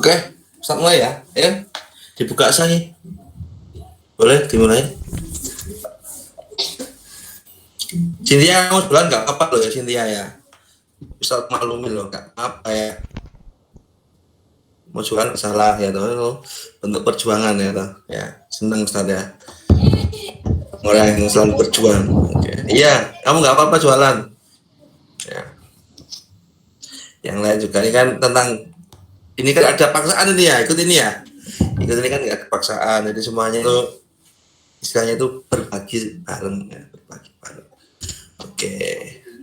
Oke, start mulai ya. Ayo, dibuka saya. Boleh dimulai. Cynthia mau jualan nggak apa loh ya Cynthia ya. Bisa maklumin loh nggak apa ya. Mau jualan salah ya toh. Bentuk perjuangan ya toh. Ya seneng Ustaz ya. Orang yang selalu berjuang. Oke. Iya, kamu nggak apa-apa jualan. Ya. Yang lain juga ini kan tentang ini kan ada paksaan ini ya, ikut ini ya. Ikut ini kan nggak ada paksaan, jadi semuanya itu istilahnya itu berbagi bareng ya, berbagi bareng. Oke.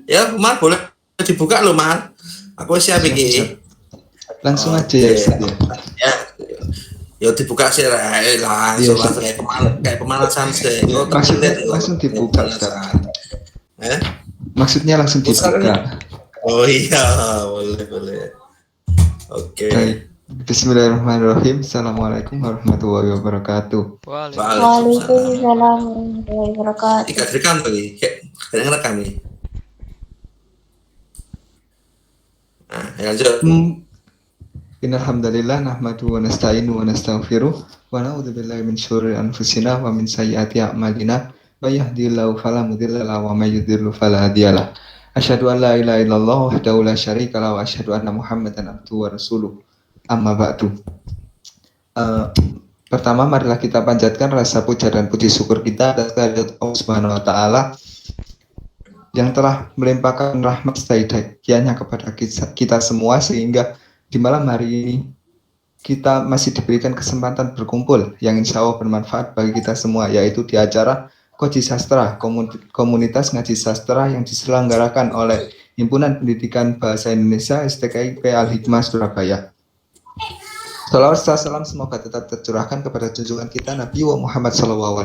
Ya, Umar boleh dibuka loh, Mar. Aku siap iki. Langsung aja ya, ya. Ya dibuka sih langsung kayak pemanasan sih. Langsung dibuka, Ustaz. Maksudnya langsung dibuka. Oh iya, boleh. Oke. Baik. Bismillahirrahmanirrahim. Assalamualaikum warahmatullahi wabarakatuh. Waalaikumsalam warahmatullahi wabarakatuh. Direkam lagi, kayak ngerekam nih. Nah, lanjut. Innalhamdalillah nahmadu wa nasta'inu wa nastaghfiruh wa na'udzu billahi min syururi anfusina wa min sayyiati a'malina may yahdihillahu fala mudilla lahu wa may yudhlil fala hadiyalah. Asyhadu an la ilaha illallah wahdahu la syarika lahu wa asyhadu anna Muhammadan abduhu wa rasuluh. Amma ba'du. Pertama marilah kita panjatkan rasa puja dan puji syukur kita atas kehadirat Allah Subhanahu wa taala yang telah melimpahkan rahmat sedaya-dayanya kepada kita semua sehingga di malam hari ini kita masih diberikan kesempatan berkumpul yang insya Allah bermanfaat bagi kita semua, yaitu di acara Koji Sastra, komunitas ngaji sastra yang diselenggarakan oleh Himpunan Pendidikan Bahasa Indonesia STKIP Al-Hikmah Surabaya. Salawat salam semoga tetap tercurahkan kepada junjungan kita Nabi Muhammad SAW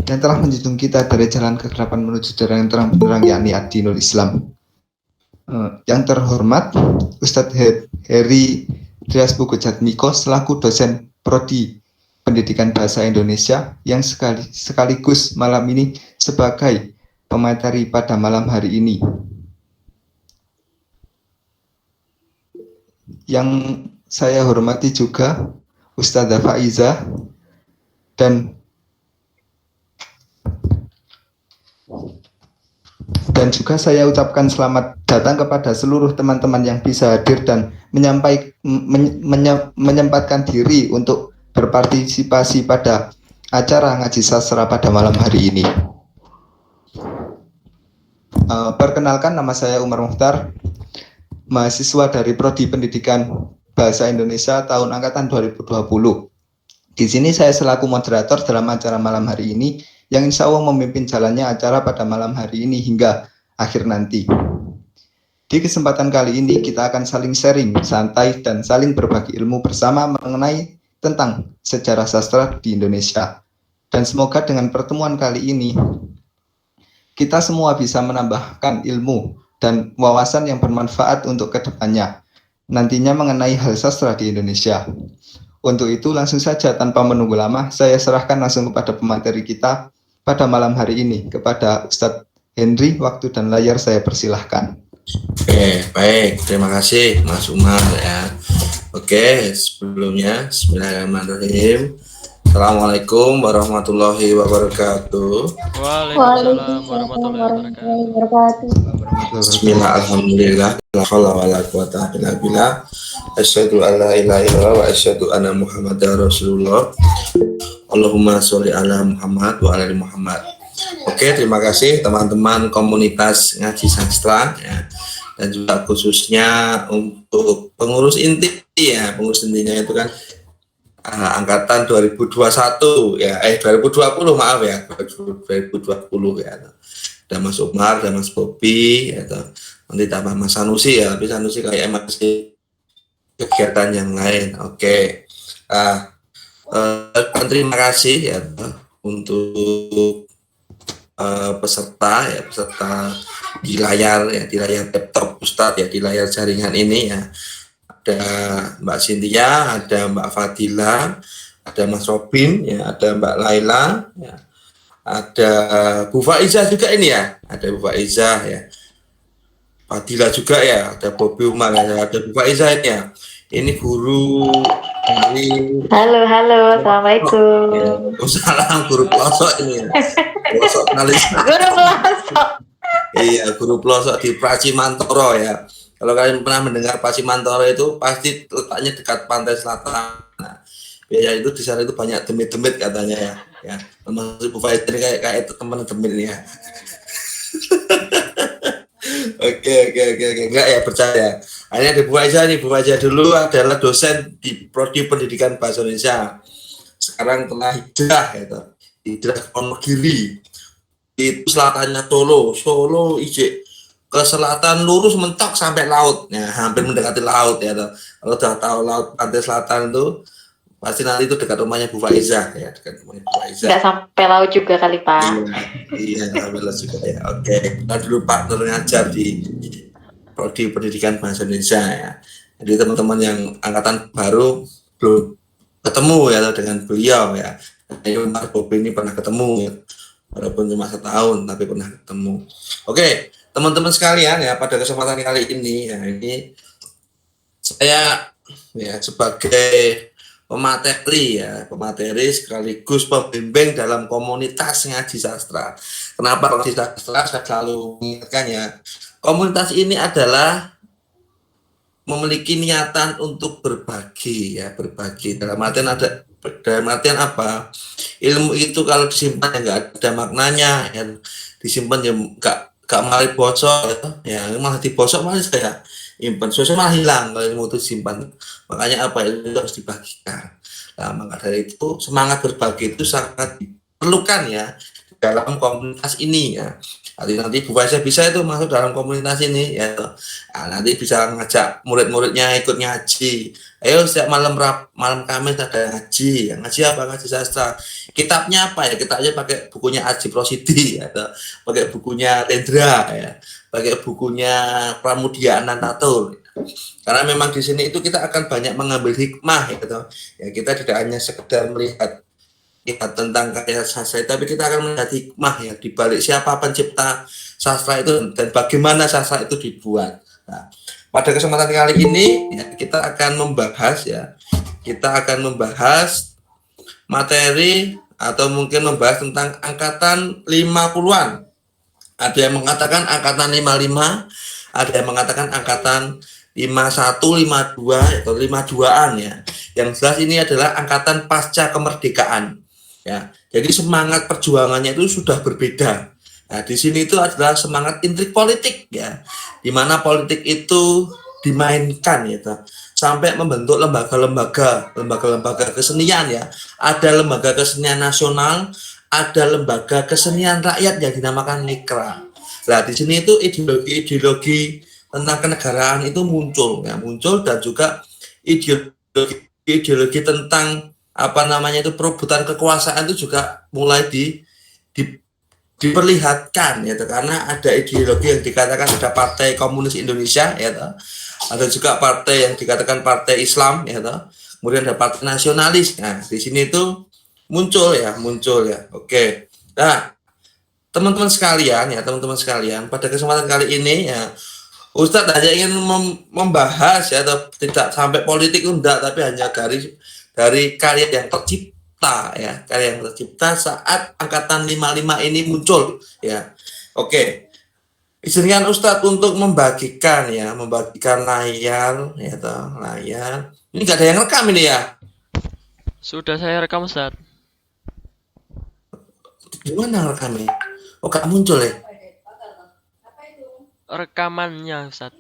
yang telah menjunjung kita dari jalan kegelapan menuju jalan yang terang benderang, yakni ad-dinul Islam. Yang terhormat Ustadz Heri Triasbuku Jatmiko selaku dosen Prodi Pendidikan Bahasa Indonesia yang sekaligus malam ini sebagai pemateri pada malam hari ini. Yang saya hormati juga Ustadzah Faiza dan juga saya ucapkan selamat datang kepada seluruh teman-teman yang bisa hadir dan menyempatkan diri untuk berpartisipasi pada acara ngaji sastra pada malam hari ini. Perkenalkan, nama saya Umar Mukhtar, mahasiswa dari Prodi Pendidikan Bahasa Indonesia tahun angkatan 2020. Di sini saya selaku moderator dalam acara malam hari ini yang insya Allah memimpin jalannya acara pada malam hari ini hingga akhir nanti. Di kesempatan kali ini kita akan saling sharing, santai, dan saling berbagi ilmu bersama mengenai tentang sejarah sastra di Indonesia. Dan semoga dengan pertemuan kali ini kita semua bisa menambahkan ilmu dan wawasan yang bermanfaat untuk kedepannya nantinya mengenai hal sastra di Indonesia. Untuk itu langsung saja tanpa menunggu lama saya serahkan langsung kepada pemateri kita pada malam hari ini, kepada Ustadz Henry. Waktu dan layar saya persilahkan. Oke, baik, terima kasih Mas Umar ya. Oke, sebelumnya Bismillahirrahmanirrahim. Assalamualaikum warahmatullahi wabarakatuh. Waalaikumsalam warahmatullahi wabarakatuh. Bismillah, alhamdulillah, la haula wala quwata illa billah. Asyhadu an la ilaha illallah wa asyhadu anna Muhammadar Rasulullah. Allahumma sholli ala Muhammad wa ala ali Muhammad. Oke, terima kasih teman-teman komunitas ngaji sastra ya. Dan juga khususnya untuk pengurus inti ya, pengurus intinya itu kan angkatan 2021 ya, 2020 maaf ya, 2020 ya. Ada Mas Umar, ada Mas Bobi ya, nanti tambah Mas Sanusi ya, tapi Sanusi kayak masih kegiatan yang lain. Oke. Terima kasih ya untuk peserta di layar laptop Ustadz ya, di layar jaringan ini ya. Ada Mbak Cynthia, ada Mbak Fadila, ada Mas Robin ya, ada Mbak Laila ya. Ada Bu Faiza juga ini ya, ada Bu Faiza ya. Fadila juga ya, ada Bobi Umar ya, ada Bu Faiza ini ya. Ini guru dari Halo, halo, assalamualaikum. Salam guru pelosok ini ya. Pelosok Kalista. Guru pelosok. Iya, guru pelosok di Pracimantoro ya. Kalau kalian pernah mendengar Pracimantoro itu pasti letaknya dekat pantai selatan. Nah, ya itu di sana itu banyak demit-demit katanya ya. Ya, termasuk Bu Faiz ini kayak itu teman demit ini ya. Oke. Enggak ya, percaya. Hanya di Bu Aisyah nih, Bu Aisyah dulu adalah dosen di Prodi Pendidikan Bahasa Indonesia. Sekarang telah hijrah gitu. Hijrah ke Wonogiri. Itu selatannya Solo ijek ke selatan lurus mentok sampai laut. Ya, hampir mendekati laut ya. Kalau udah tahu laut pantai selatan itu pasti nanti itu dekat rumahnya Bu Faizah ya, dekat rumahnya Bu Faizah. Nggak sampai laut juga kali, Pak. Iya, sampai laut juga ya. Oke, kita dulu partner ngajar di Prodi Pendidikan Bahasa Indonesia ya. Jadi teman-teman yang angkatan baru belum ketemu ya dengan beliau ya. Ayo Mas Bobi ini pernah ketemu ya. Walaupun cuma setahun tapi pernah ketemu. Oke, teman-teman sekalian ya, pada kesempatan kali ini ya, ini saya ya sebagai pemateri sekaligus pembimbing dalam komunitas ngaji sastra. Kenapa ngaji sastra? Saya selalu mengingatkan ya, komunitas ini adalah memiliki niatan untuk berbagi ya, berbagi dalam artian apa? Ilmu itu kalau disimpan ya nggak ada maknanya, ya disimpan ya nggak malah bocor ya, malah dibosok malah saya simpan, suatu malah hilang kalau ilmu itu disimpan. Makanya apa, itu harus dibagikan. Nah, maka dari itu semangat berbagi itu sangat diperlukan ya dalam komunitas ini ya. Nanti Bu Faizah bisa itu masuk dalam komunitas ini ya. Nah, nanti bisa ngajak murid-muridnya ikut ngaji. Ayo setiap malam Kamis ada ngaji. Ngaji apa? Ngaji sastra. Kitabnya apa ya? Kitabnya pakai bukunya Aji Prosidi ya, atau pakai bukunya Rendra ya, pakai bukunya Pramudia Anantatur. Karena memang di sini itu kita akan banyak mengambil hikmah gitu. Ya, kita tidak hanya sekedar melihat tentang karya sastra, tapi kita akan melihat hikmah ya di balik siapa pencipta sastra itu dan bagaimana sastra itu dibuat. Nah, pada kesempatan kali ini ya, kita akan membahas materi atau mungkin membahas tentang angkatan 50-an. Ada yang mengatakan angkatan 55, ada yang mengatakan angkatan 51, 52 atau 52-an ya. Yang jelas ini adalah angkatan pasca kemerdekaan. Ya, jadi semangat perjuangannya itu sudah berbeda. Nah, di sini itu adalah semangat intrik politik ya, di mana politik itu dimainkan ya, sampai membentuk lembaga-lembaga kesenian ya. Ada lembaga kesenian nasional, ada lembaga kesenian rakyat yang dinamakan Nikra. Nah, di sini itu ideologi tentang kenegaraan itu muncul dan juga ideologi tentang perebutan kekuasaan itu juga mulai diperlihatkan ya, karena ada ideologi yang dikatakan ada Partai Komunis Indonesia ya, ada juga partai yang dikatakan Partai Islam ya, kemudian ada Partai Nasionalis. Nah, di sini itu muncul ya. Oke. Nah, teman-teman sekalian, pada kesempatan kali ini ya, Ustadz hanya ingin membahas ya, atau tidak sampai politik enggak, tapi hanya dari karya yang tercipta ya, saat angkatan 55 ini muncul ya. Oke. Izinkan Ustadz untuk membagikan layar ya, layar. Ini enggak ada yang rekam ini ya. Sudah saya rekam, Ustadz. Gimana rekamnya? Oh, enggak muncul ya? Rekamannya, Ustadz.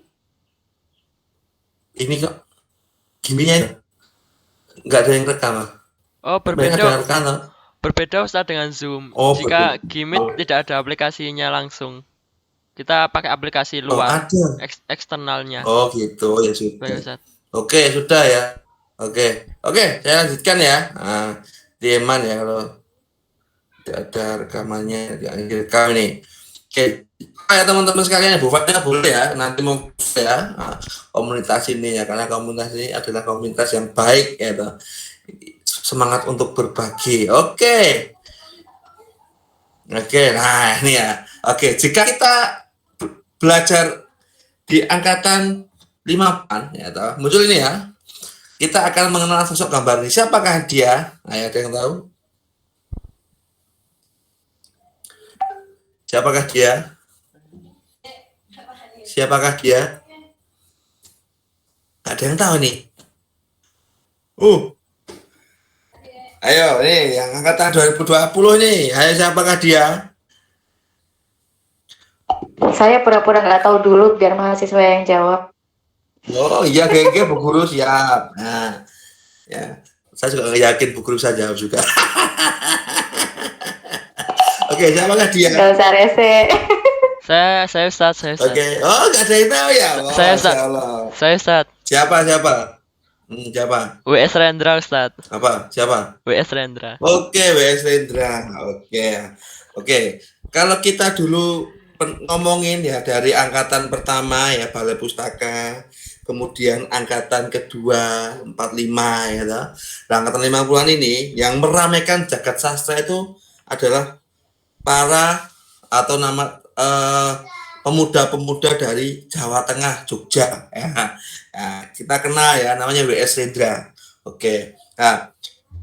Ini kok gininya nggak ada yang rekam. Oh, berbeda Ustadz dengan Zoom. Oh, jika Gimit tidak ada aplikasinya langsung, kita pakai aplikasi luar, eksternalnya. Oh gitu, ya sudah. Baik, Ustadz. Oke, sudah ya. Oke, saya lanjutkan ya. Nah, dieman ya kalau tidak ada rekamannya, yang direkam ini. Oke, ya teman-teman sekalian, Bu Faiza boleh ya nanti mau ya komunitas ini ya, karena komunitas ini adalah komunitas yang baik ya, semangat untuk berbagi. Oke, nah ini ya. Oke, jika kita belajar di angkatan 5-an ya, muncul ini ya, kita akan mengenal sosok gambar ini. Siapakah dia? Ada yang tahu? Siapakah dia? Siapakah dia? Ada yang tahu nih? Ayo nih yang angkatan 2020 nih. Ayo siapakah dia? Saya pura-pura nggak tahu dulu biar mahasiswa yang jawab. Oh iya, GG Bu Guru siap. Nah, ya. Saya juga nggak yakin Bu Guru bisa jawab juga. Oke, siapakah dia? Nggak usah rese. Saya Ustaz. Oke. Oh, nggak ada yang tahu ya? Oh, Saya Ustaz. Masya Allah. Saya Ustaz. Siapa? Siapa? WS Rendra Ustaz. Apa? Siapa? WS Rendra. Oke, WS Rendra. Oke. Kalau kita dulu ngomongin ya dari angkatan pertama ya Balai Pustaka, kemudian angkatan kedua 45 ya toh. Nah, angkatan 50-an ini yang meramaikan jagat sastra itu adalah para atau nama pemuda-pemuda dari Jawa Tengah, Jogja ya. Nah, kita kenal ya namanya WS Rendra. Oke. Nah,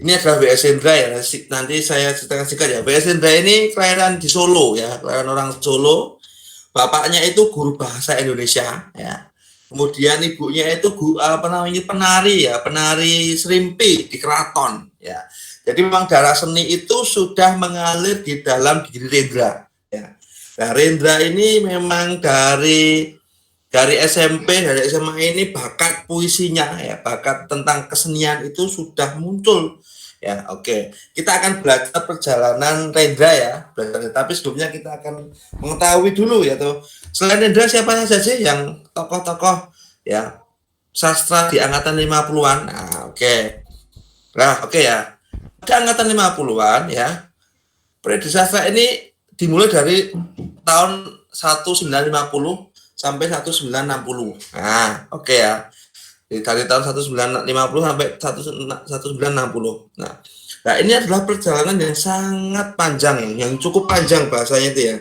ini adalah WS Rendra ya. Nanti saya ceritakan singkat ya. WS Rendra ini kelahiran di Solo ya, kelahiran orang Solo. Bapaknya itu guru bahasa Indonesia ya. Kemudian ibunya itu penari serimpi di keraton ya. Jadi memang darah seni itu sudah mengalir di dalam diri Rendra ya. Nah, Rendra ini memang dari SMP, dari SMA ini bakat puisinya ya, bakat tentang kesenian itu sudah muncul ya. Oke, kita akan belajar perjalanan Rendra ya, tapi sebelumnya kita akan mengetahui dulu ya tuh, selain Rendra siapa saja sih yang tokoh-tokoh ya sastra di angkatan 50-an. Nah, oke ya. Di angkatan 50-an ya, periode sastra ini dimulai dari tahun 1950 sampai 1960. Nah, ya. Dari tahun 1950 sampai 1960. Nah, ini adalah perjalanan yang sangat panjang ya, yang cukup panjang bahasanya itu ya.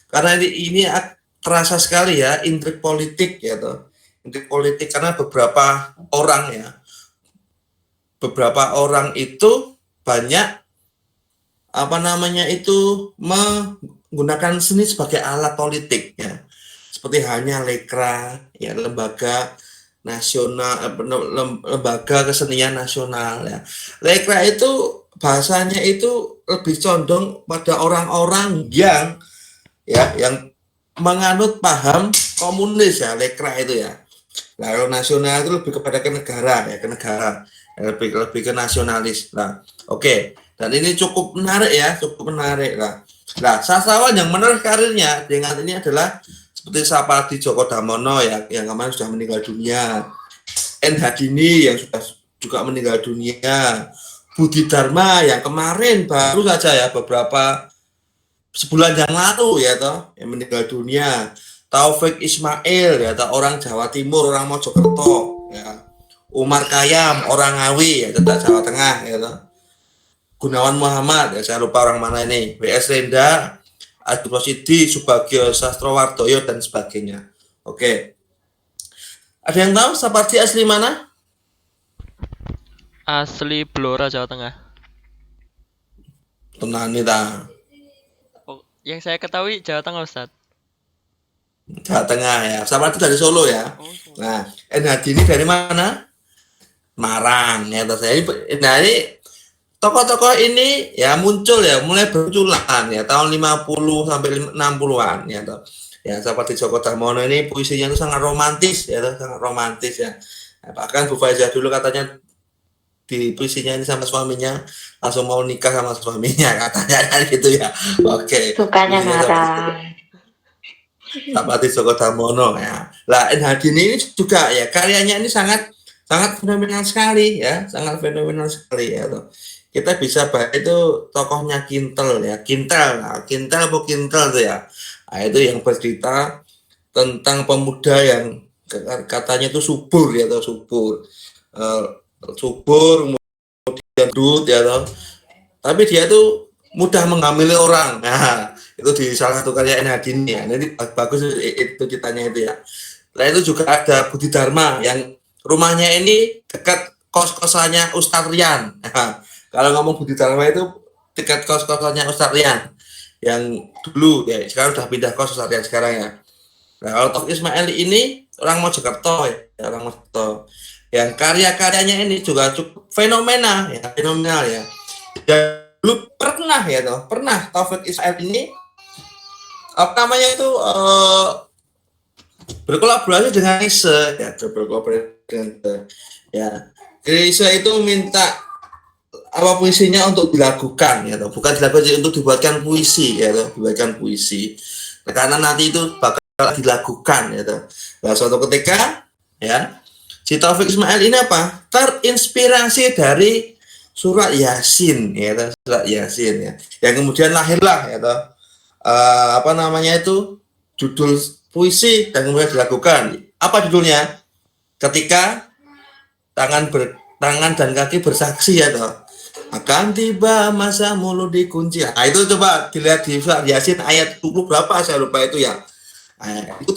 Karena ini terasa sekali ya intrik politik ya toh. Intrik politik karena beberapa orang itu banyak menggunakan seni sebagai alat politik ya. Seperti halnya Lekra ya, lembaga nasional, lembaga kesenian nasional ya. Lekra itu bahasanya itu lebih condong pada orang-orang yang menganut paham komunis ya, Lekra itu ya. Nah, kalau nasional itu lebih kepada ke negara ya, lebih ke nasionalis. Nah, oke. Dan ini cukup menarik lah. Nah, sastrawan yang menarik karirnya dengan ini adalah seperti Sapardi Djoko Damono yang kemarin sudah meninggal dunia, N. Hadini yang sudah juga meninggal dunia, Budi Dharma yang kemarin baru saja ya beberapa sebulan yang lalu ya toh yang meninggal dunia, Taufik Ismail ya toh, orang Jawa Timur, orang Mojokerto ya, Umar Khayyam orang Ngawi ya tetap Jawa Tengah ya toh, Gunawan Muhammad ya saya lupa orang mana ini, WS Rendra, Adi Rosidi, Subagio Sastrowardoyo dan sebagainya. Oke. Ada yang tahu Sapardi asli mana? Asli Blora, Jawa Tengah. Tenani ta. Oh, yang saya ketahui Jawa Tengah, Ustaz. Jawa Tengah ya. Sapardi dari Solo ya. Nah, N. Hadini dari mana? Marang ya. Nah, ini tokoh-tokoh ini ya muncul ya, mulai bermunculan ya tahun 50 sampai 60-an ya toh. Ya Sapardi Djoko Damono ini puisinya itu sangat romantis ya toh, sangat romantis ya. Nah, bahkan Bu Faizah dulu katanya di puisinya ini sama suaminya langsung mau nikah sama suaminya katanya kan gitu ya. Oke. Sukanya ngarang. Sapardi Djoko Damono ya. Lah N. Hadini ini juga ya karyanya ini sangat fenomenal sekali ya, sangat fenomenal sekali ya toh. Kita bisa baca itu tokohnya Kintel ya, Kintel tuh ya. Nah, itu yang bercerita tentang pemuda yang katanya itu subur ya, atau subur, kemudian dut ya, toh. Tapi dia tuh mudah menghamili orang. Nah, itu di salah satu karya N. Hadini ya. Ini bagus itu ceritanya itu ya. Nah, itu juga ada Budi Dharma yang rumahnya ini dekat kos-kosannya Ustadz Rian. Kalau ngomong Budi Dharma itu dekat kos-kosannya Ustadz Rian yang dulu ya, sekarang udah pindah kos Ustadz Rian sekarang ya. Nah, kalau Taufik Ismail ini orang Mojokerto ya, orang Mojokerto. Yang karya-karyanya ini juga cukup fenomenal ya. Dulu pernah Taufik Ismail ini apa namanya itu berkolaborasi dengan Ise ya. Ise itu minta apa puisinya untuk dilakukan ya, bukan dilakukan, untuk dibuatkan puisi ya, dibuatkan puisi. Nah, karena nanti itu bakal dilakukan ya. Nah, suatu ketika ya si Taufik Ismail ini apa? Terinspirasi dari surat Yasin ya, surat Yasin ya. Yang kemudian lahirlah ya apa namanya itu judul puisi dan kemudian dilakukan. Apa judulnya? Ketika tangan dan kaki bersaksi ya akan tiba masa mulut dikunci. Nah, itu coba dilihat di surat Yasin ayat 20 berapa saya lupa itu ya. Nah, itu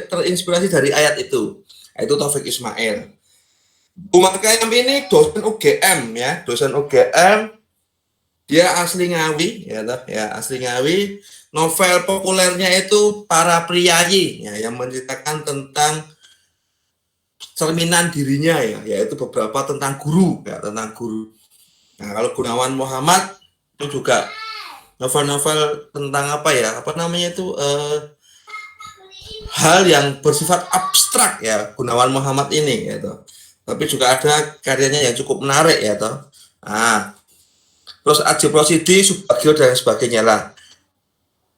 terinspirasi dari ayat itu. Itu Taufik Ismail. Umar Khayyam ini dosen UGM ya, dosen UGM. Dia asli Ngawi ya, asli Ngawi. Novel populernya itu Para Priyayi ya, yang menceritakan tentang cerminan dirinya ya, yaitu beberapa tentang guru ya, tentang guru. Nah, kalau Gunawan Muhammad itu juga novel-novel tentang apa ya, apa namanya itu hal yang bersifat abstrak ya, Gunawan Muhammad ini ya toh. Tapi juga ada karyanya yang cukup menarik ya toh. Nah, terus Ajib Rosidi, Subagio dan sebagainya lah.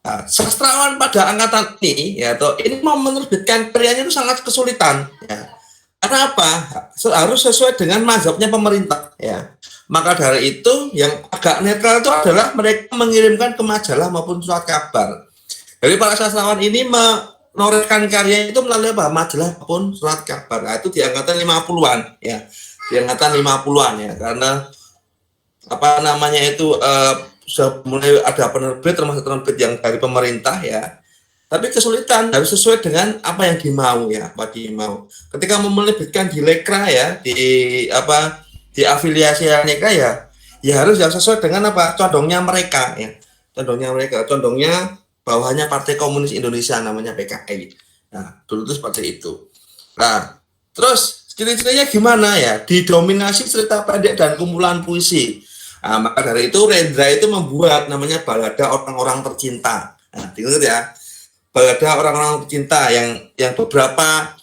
Nah, sastrawan pada angkatan ini ya toh, ini mau menerbitkan karyanya itu sangat kesulitan ya. Karena apa? Harus sesuai dengan mazhabnya pemerintah ya. Maka dari itu yang agak netral itu adalah mereka mengirimkan ke majalah maupun surat kabar. Jadi para sastrawan ini menorehkan karya itu melalui apa? Majalah maupun surat kabar. Nah, itu di angkatan 50-an ya. Di angkatan 50-an ya, karena apa namanya itu sudah mulai ada penerbit, termasuk penerbit yang dari pemerintah ya. Tapi kesulitan, harus sesuai dengan apa yang dimau ya, apa dimau. Ketika menerbitkan di Lekra ya, di afiliasi Lekra ya harus yang sesuai dengan apa? Condongnya mereka ya. Condongnya bawahannya Partai Komunis Indonesia namanya PKI. Nah, dulu itu seperti itu. Nah, terus ciri-cirinya gimana ya? Didominasi cerita pendek dan kumpulan puisi. Nah, maka dari itu Rendra itu membuat namanya Balada Orang-orang Tercinta. Nah, dengar ya. Balada Orang-orang Tercinta yang beberapa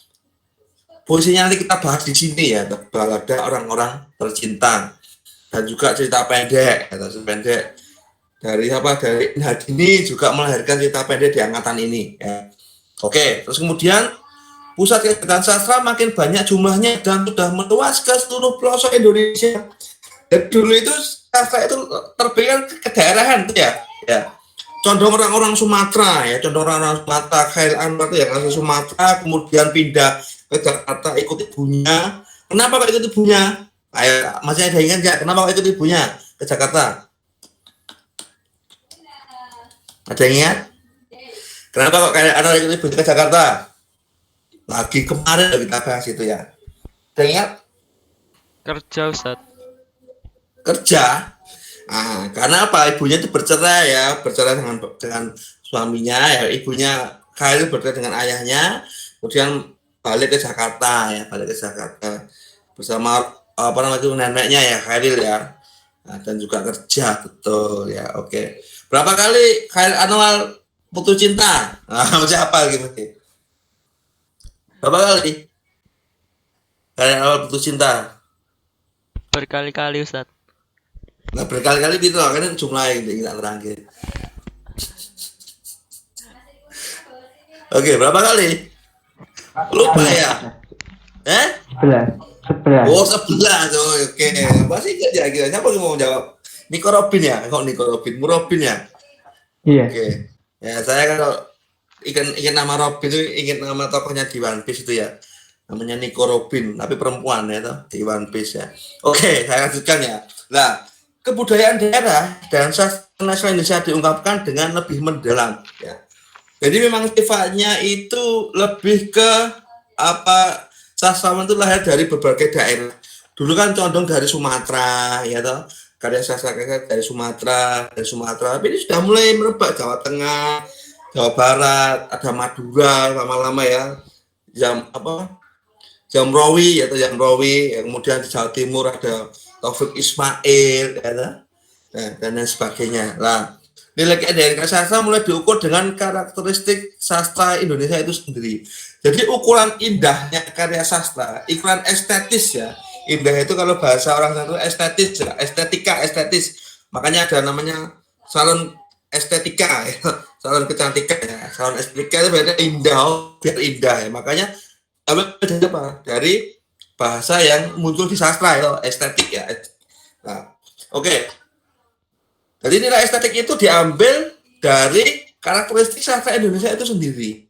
puisinya nanti kita bahas di sini ya. Balada Orang-orang Tercinta. Dan juga cerita pendek, dari Hadini juga melahirkan cerita pendek di angkatan ini ya. Oke, terus kemudian pusat kegiatan sastra makin banyak jumlahnya dan sudah meluas ke seluruh pelosok Indonesia. Dan dulu itu sastra itu terbit ke daerahan itu ya. Condong orang-orang Sumatera ya, Khairil Anwar itu yang asli Sumatera, kemudian pindah ke Jakarta ikut ibunya. Kenapa kok ikut ibunya? Ayo, masih ada ingat nggak? Kenapa kok ikut ibunya ke Jakarta? Ada yang ingat? Kenapa kok kayak ada ikut ibunya ke Jakarta? Lagi kemarin kita bahas itu ya. Ada yang ingat? Kerja, Ustaz. Kerja. Nah, karena apa? Ibunya itu bercerai dengan suaminya ya. Ibunya Khairil bercerai dengan ayahnya, kemudian balik ke Jakarta bersama apa namanya itu neneknya ya, Khairil ya. Nah, dan juga kerja, betul ya. Oke. Berapa kali Khairil Anwar putus cinta? Nah, siapa gitu? Berapa kali Khairil Anwar putus cinta? Berkali-kali, Ustaz. Nah, berkali-kali gitu kan jumlahnya gitu, kita terakhir. Oke, berapa kali? Lupa ya? 11. Oh, 11. Oh, oke. Masih ingat ya kira. Siapa yang mau jawab? Nico Robin ya? Kok Nico Robin? Murobin ya? Iya. Oke. Ya, saya kalau ingat nama Robin itu ingat nama tokohnya di One Piece itu ya. Namanya Nico Robin, tapi perempuan ya toh, di One Piece ya. Oke, saya lanjutkan ya. Nah, kebudayaan daerah dan sastra nasional Indonesia diungkapkan dengan lebih mendalam ya. Jadi memang sifatnya itu lebih ke apa, sastrawan itu lahir dari berbagai daerah. dulu kan condong dari Sumatera, ya toh, karya sastra dari Sumatera, tapi ini sudah mulai merebak Jawa Tengah, Jawa Barat, ada Madura lama-lama ya, Jamrawi atau Jamrawi, kemudian di Jawa Timur ada Taufik Ismail, ya toh, nah, dan lain sebagainya. Lah, nilai keindahanian sastra mulai diukur dengan karakteristik sastra Indonesia itu sendiri. Jadi ukuran indahnya karya sastra, ukuran estetis ya. Indah itu kalau bahasa orang itu estetis ya, estetis. Makanya ada namanya salon estetika ya, salon kecantikan ya. Salon estetika itu berarti indah, biar indah ya. Makanya apa? Dari bahasa yang muncul di sastra itu estetik ya. Nah, oke. Jadi nilai estetik itu diambil dari karakteristik sastra Indonesia itu sendiri.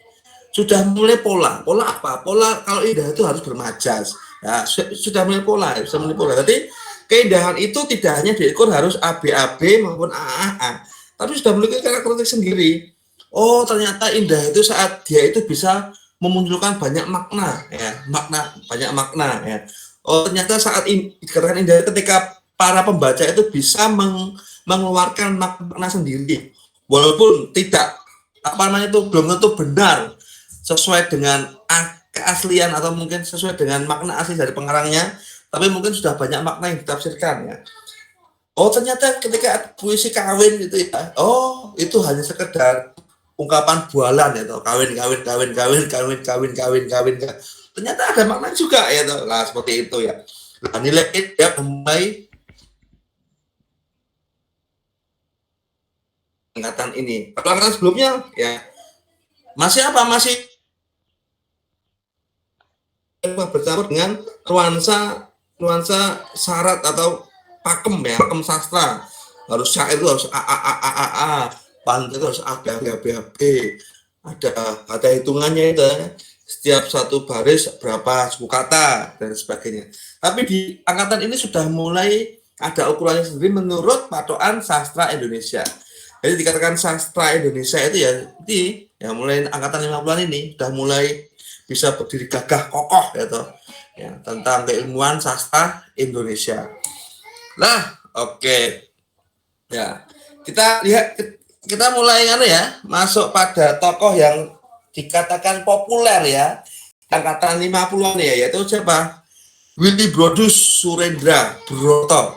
Sudah mulai pola apa? Pola kalau indah itu harus bermajas. Ya, sudah mulai pola. Jadi keindahan itu tidak hanya diukur harus ABAB maupun AAA, tapi sudah memiliki karakteristik sendiri. Oh, ternyata indah itu saat dia itu bisa memunculkan banyak makna, ya, banyak makna, ya. Oh, ternyata saat dikatakan indah ketika para pembaca itu bisa mengeluarkan makna sendiri, walaupun tidak belum tentu benar sesuai dengan keaslian atau mungkin sesuai dengan makna asli dari pengarangnya, tapi mungkin sudah banyak makna yang ditafsirkan ya. Oh, ternyata ketika puisi kawin gitu ya, oh itu hanya sekedar ungkapan bualan ya, kawin. Ternyata ada makna juga ya, lah seperti itu ya. Nah, nilai itu ya mulai angkatan ini. Kalau angkatan sebelumnya ya masih bercampur dengan nuansa syarat atau pakem ya, pakem sastra. Harus syair itu harus a, pantun itu harus a, b, ada hitungannya itu. Setiap satu baris berapa suku kata dan sebagainya. Tapi di angkatan ini sudah mulai ada ukurannya sendiri menurut patokan sastra Indonesia. Jadi dikatakan sastra Indonesia itu ya mulai angkatan 50-an ini sudah mulai bisa berdiri gagah kokoh ya tentang keilmuan sastra Indonesia. Nah, oke. Ya. Kita mulai masuk pada tokoh yang dikatakan populer ya. Angkatan 50-an ya, yaitu siapa? Willy Brodus Surendra Broto.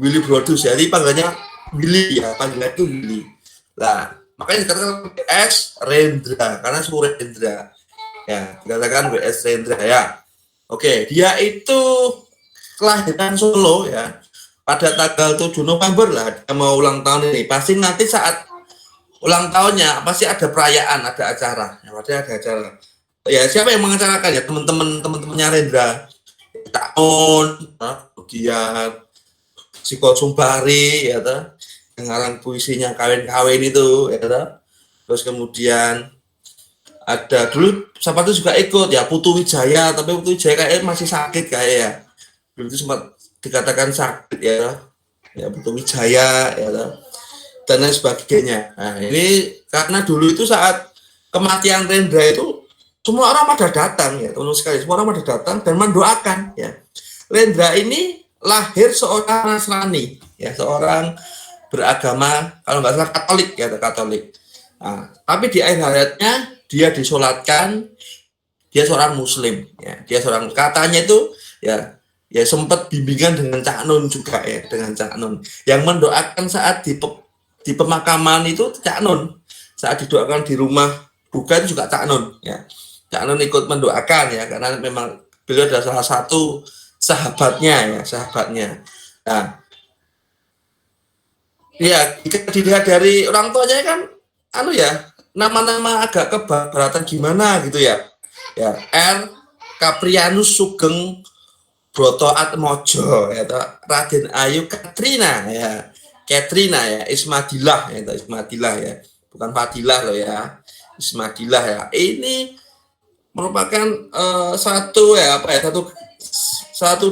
Willy Brodus, jadi panggilannya Willy ya, panggilan itu Willy. Nah, makanya dikatakan W.S. Rendra karena Surendra. Ya, dikatakan W.S. Rendra ya. Oke, dia itu kelahiran Solo ya. Pada tanggal 7 November lah dia mau ulang tahun ini. Pasti nanti saat ulang tahunnya pasti ada perayaan, ada acara. Ya, pasti ada acara. Ya, siapa yang mengacarakan ya? Teman-temannya Rendra. Takun, kemudian Siko Sumbari ya toh. Ngarang puisinya kawin-kawin itu ya toh. Terus kemudian ada dulu siapa itu juga ikut ya Putu Wijaya, tapi Putu Wijaya kayak masih sakit kayak ya. Dulu itu sempat dikatakan sakit ya Putu Wijaya ya dan lain sebagainya. Nah, ini karena dulu itu saat kematian Rendra itu semua orang pada datang ya, teman-teman sekali, semua orang pada datang dan mendoakan ya. Rendra ini lahir seorang Nasrani ya, seorang beragama kalau nggak salah Katolik. Nah, tapi di akhir hayatnya dia disolatkan, dia seorang Muslim ya, dia seorang katanya itu ya sempat bimbingan dengan Cak Nun juga ya, dengan Cak Nun yang mendoakan saat di pemakaman itu Cak Nun, saat didoakan di rumah duka itu juga Cak Nun ya. Cak Nun ikut mendoakan ya, karena memang beliau adalah salah satu sahabatnya. Nah, ya jika dilihat dari orang tuanya kan nama-nama agak keberatan gimana gitu ya. Ya, R. Caprianus Sugeng Broto Atmojo ya, Raden Ayu Katrina ya, Ismadilah ya, bukan Fadilah loh ya, Ismadilah ya. Ini merupakan satu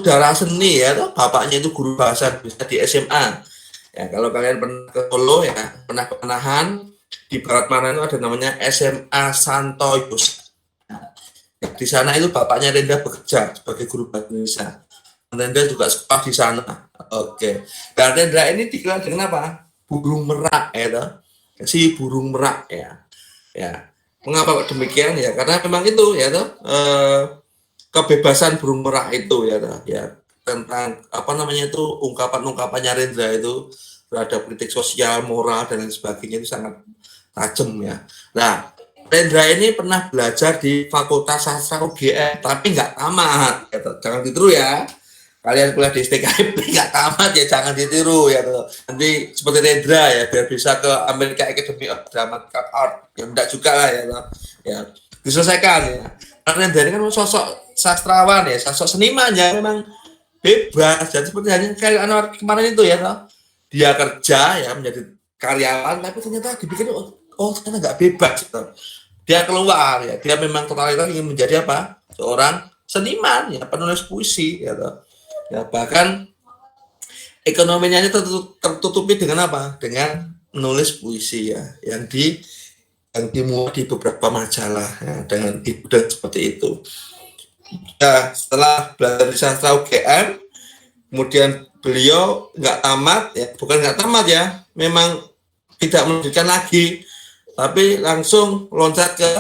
darah seni ya, bapaknya itu guru bahasa Indonesia di SMA ya. Kalau kalian pernah ke Solo ya, pernah kepenahan di barat mana itu ada namanya SMA Santo Yus. Di sana itu bapaknya Rendra bekerja sebagai guru bahasa Indonesia. Rendra juga sekolah di sana. Oke. Dan Rendra ini dikenal dengan apa? Burung merak ya toh. Si burung merak ya. Ya. Mengapa demikian ya? Karena memang itu ya toh kebebasan burung merak itu ya toh ya, tentang apa namanya itu ungkapan-ungkapannya Rendra itu terhadap kritik sosial, moral dan lain sebagainya itu sangat tajam ya. Nah, Rendra ini pernah belajar di Fakultas Sastra UGM tapi nggak tamat ya toh. Jangan ditiru ya. Kalian kuliah di STKIP nggak tamat ya, jangan ditiru ya toh. Nanti seperti Rendra ya, biar bisa ke American Academy of Dramatic Art ya, enggak juga lah ya toh. Ya diselesaikan ya. Karena Rendra ini kan sosok sastrawan ya, sosok seniman ya, memang bebas. Jadi seperti hanya kayak Anwar kemarin itu ya toh. Dia kerja ya menjadi karyawan tapi ternyata dibikin ternyata nggak bebas gitu. Dia keluar ya, dia memang totalitas ingin menjadi apa? Seorang seniman ya, penulis puisi ya toh. Ya, bahkan ekonominya ini tertutupi dengan apa? Dengan menulis puisi ya, yang dimuat di beberapa majalah ya, dengan hiburan seperti itu. Ya, setelah belajar di sastra UGM, kemudian beliau nggak tamat ya, bukan nggak tamat ya, memang tidak melanjutkan lagi, tapi langsung loncat ke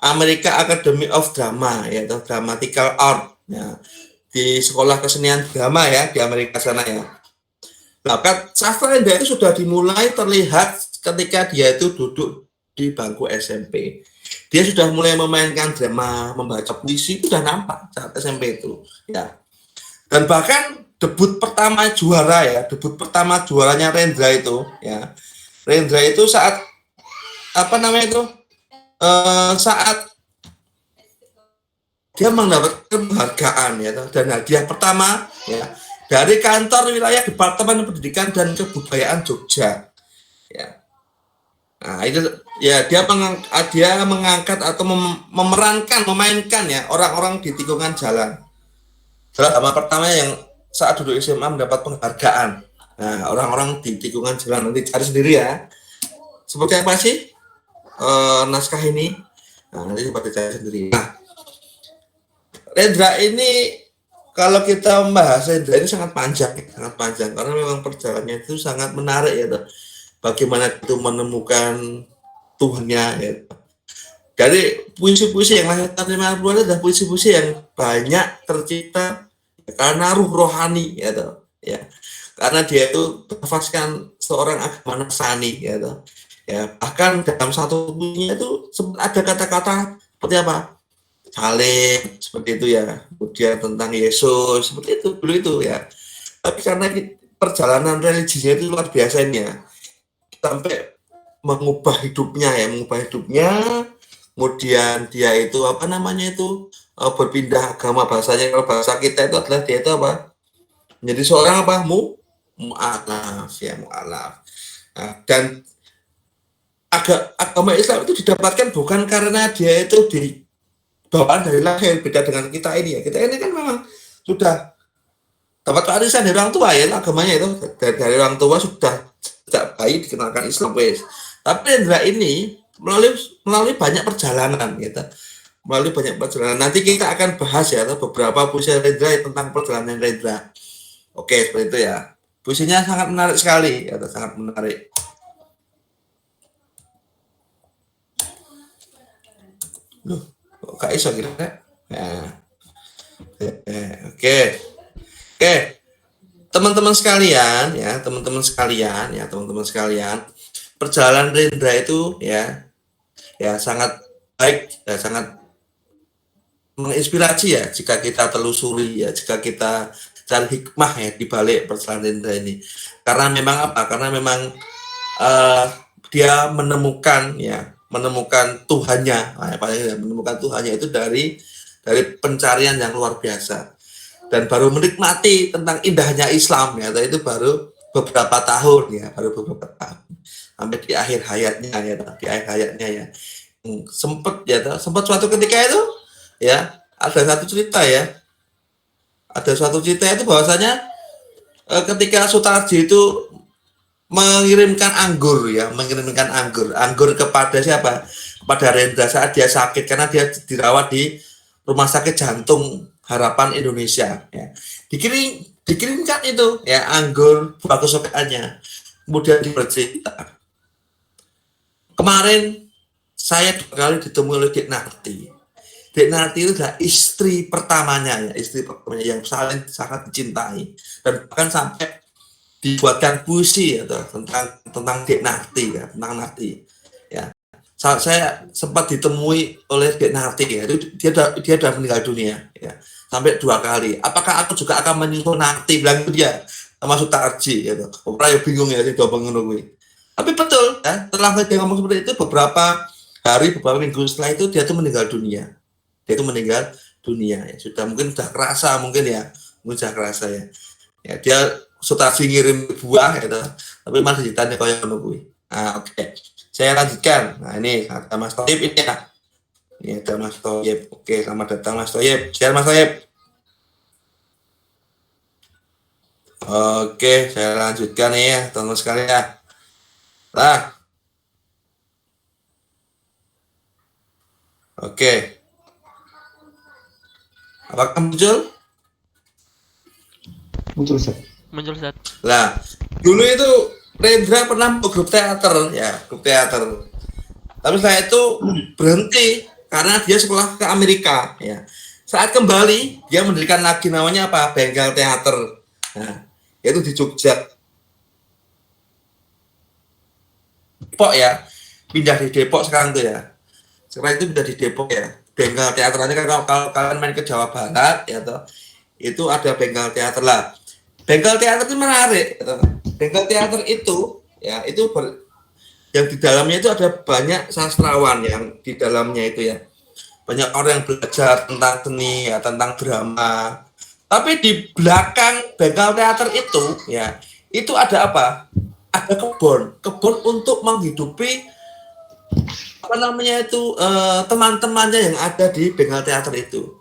American Academy of Drama ya, atau Dramatical Art ya, di sekolah kesenian drama ya di Amerika sana ya. Nah, sastra Rendra itu sudah dimulai terlihat ketika dia itu duduk di bangku SMP. Dia sudah mulai memainkan drama, membaca puisi, itu sudah nampak saat SMP itu ya. Dan bahkan debut pertama juaranya Rendra itu ya. Rendra itu saat apa namanya itu saat dia mendapat penghargaan ya dan hadiah pertama ya dari kantor wilayah Departemen Pendidikan dan Kebudayaan Jogja ya. Nah itu ya, dia mengangkat atau memainkan ya orang-orang di tikungan jalan. Drama pertama yang saat duduk SMA mendapat penghargaan. Nah, orang-orang di tikungan jalan, nanti cari sendiri ya. Seperti apa sih naskah ini? Nah, nanti coba dicari sendiri. Nah, Rendra ini kalau kita membahas Rendra ini sangat panjang karena memang perjalanannya itu sangat menarik ya toh. Bagaimana itu menemukan Tuhannya ya. Dari puisi-puisi yang lahir tahun 50-an adalah puisi-puisi yang banyak tercipta karena ruh rohani ya toh. Ya. Karena dia itu melafazkan seorang agama Nasrani ya toh. Ya, bahkan dalam satu puisinya itu sempat ada kata-kata seperti apa? Salib seperti itu ya, kemudian tentang Yesus seperti itu dulu itu ya. Tapi karena perjalanan religinya itu luar biasa ini ya, sampai mengubah hidupnya, kemudian dia itu apa namanya itu berpindah agama, bahasanya kalau bahasa kita itu adalah dia itu apa, menjadi seorang apa mu'alaf ya, mu'alaf. Nah, dan agama Islam itu didapatkan bukan karena dia itu bawaan dari lahir, beda dengan kita ini ya. Kita ini kan memang sudah dapat warisan dari orang tua ya, agamanya itu dari orang tua sudah sejak bayi dikenalkan Islam wes. Tapi Rendra ini melalui banyak perjalanan gitu. Melalui banyak perjalanan. Nanti kita akan bahas ya beberapa puisi Rendra tentang perjalanan Rendra. Oke, seperti itu ya. Puisinya sangat menarik sekali ya, sangat menarik. Loh, kok gak iso kira-kira? Nah. Oke. Teman-teman sekalian, perjalanan Rendra itu ya sangat baik, ya sangat menginspirasi ya jika kita telusuri ya, jika kita cari hikmah ya di balik perjalanan Rendra ini. Karena memang apa? Karena memang dia menemukan Tuhannya, menemukan Tuhannya itu dari pencarian yang luar biasa, dan baru menikmati tentang indahnya Islam ya, itu baru beberapa tahun sampai di akhir hayatnya ya, sempat suatu ketika itu ya ada satu cerita itu bahwasanya ketika Sutarji itu mengirimkan anggur kepada siapa? Kepada Rendra saat dia sakit, karena dia dirawat di rumah sakit jantung harapan Indonesia ya. Dikirimkan itu ya anggur buah kesukaannya, kemudian dipercita. Kemarin saya 2 kali ditemui oleh Dek Narti. Dek Narti itu adalah istri pertamanya yang saling sangat dicintai, dan bahkan sampai dibuatkan puisi ya, tentang Dek Narti ya, tentang Narti ya. Saya sempat ditemui oleh Dek Narti ya, dia sudah meninggal dunia ya, sampai 2 kali. Apakah aku juga akan menyusul Narti, bilang itu dia, termasuk Tarji gitu. Orang yang bingung ya, dia mengenai. Tapi betul ya, setelah dia ngomong seperti itu, beberapa minggu setelah itu dia tuh meninggal dunia. Ya, sudah kerasa ya. Ya, dia Sutarji ngirim buah gitu, tapi masih ditanya kau yang menunggu. Oke. Saya lanjutkan. Nah, ini ada Mas Thoyib ini ya. Ini ada Mas Thoyib. Oke, selamat datang Mas Thoyib. Share Mas Thoyib. Oke, saya lanjutkan nih ya, teman-teman sekalian ya. Nah. Oke. Apakah muncul? Muncul, Ustaz. Lah, dulu itu Rendra pernah mau grup teater. Tapi saya itu berhenti karena dia sekolah ke Amerika ya. Saat kembali, dia mendirikan lagi namanya apa? Bengkel Teater. Nah, itu di Jogja. Depok ya. Pindah di Depok sekarang tuh ya. Sekarang itu udah di Depok ya. Bengkel teaternya kan kalau kalian main ke Jawa Barat ya toh, itu ada bengkel teater lah. Bengkel teater itu menarik. Ya, bengkel teater itu ya yang di dalamnya itu ada banyak sastrawan yang di dalamnya itu ya. Banyak orang yang belajar tentang seni ya, tentang drama. Tapi di belakang bengkel teater itu ya, itu ada apa? Ada kebun untuk menghidupi teman-temannya yang ada di bengkel teater itu.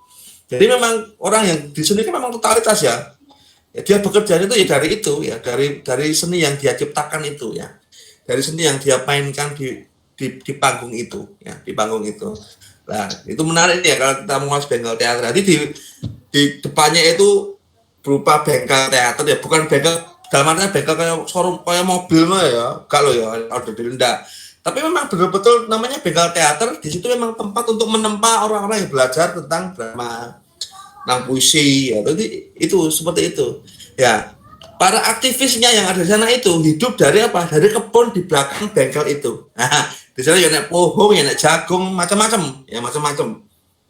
Jadi memang orang yang di sini kan memang totalitas ya. Dia bekerjanya itu ya dari itu ya, dari seni yang dia ciptakan itu ya. Dari seni yang dia mainkan di panggung itu ya, di panggung itu. Nah, itu menarik ya kalau kita mau bengkel teater. Nanti di depannya itu berupa bengkel teater ya, bukan bengkel dalam artinya bengkel kayak showroom kayak mobil ya, kalau ya order direndah. Tapi memang betul-betul namanya bengkel teater. Di situ memang tempat untuk menempa orang-orang yang belajar tentang drama, tentang puisi, ya. Itu seperti itu. Ya, para aktivisnya yang ada di sana itu hidup dari apa? Dari kebun di belakang bengkel itu. Nah, di sana ya nek pohon, ya nek jagung, macam-macam.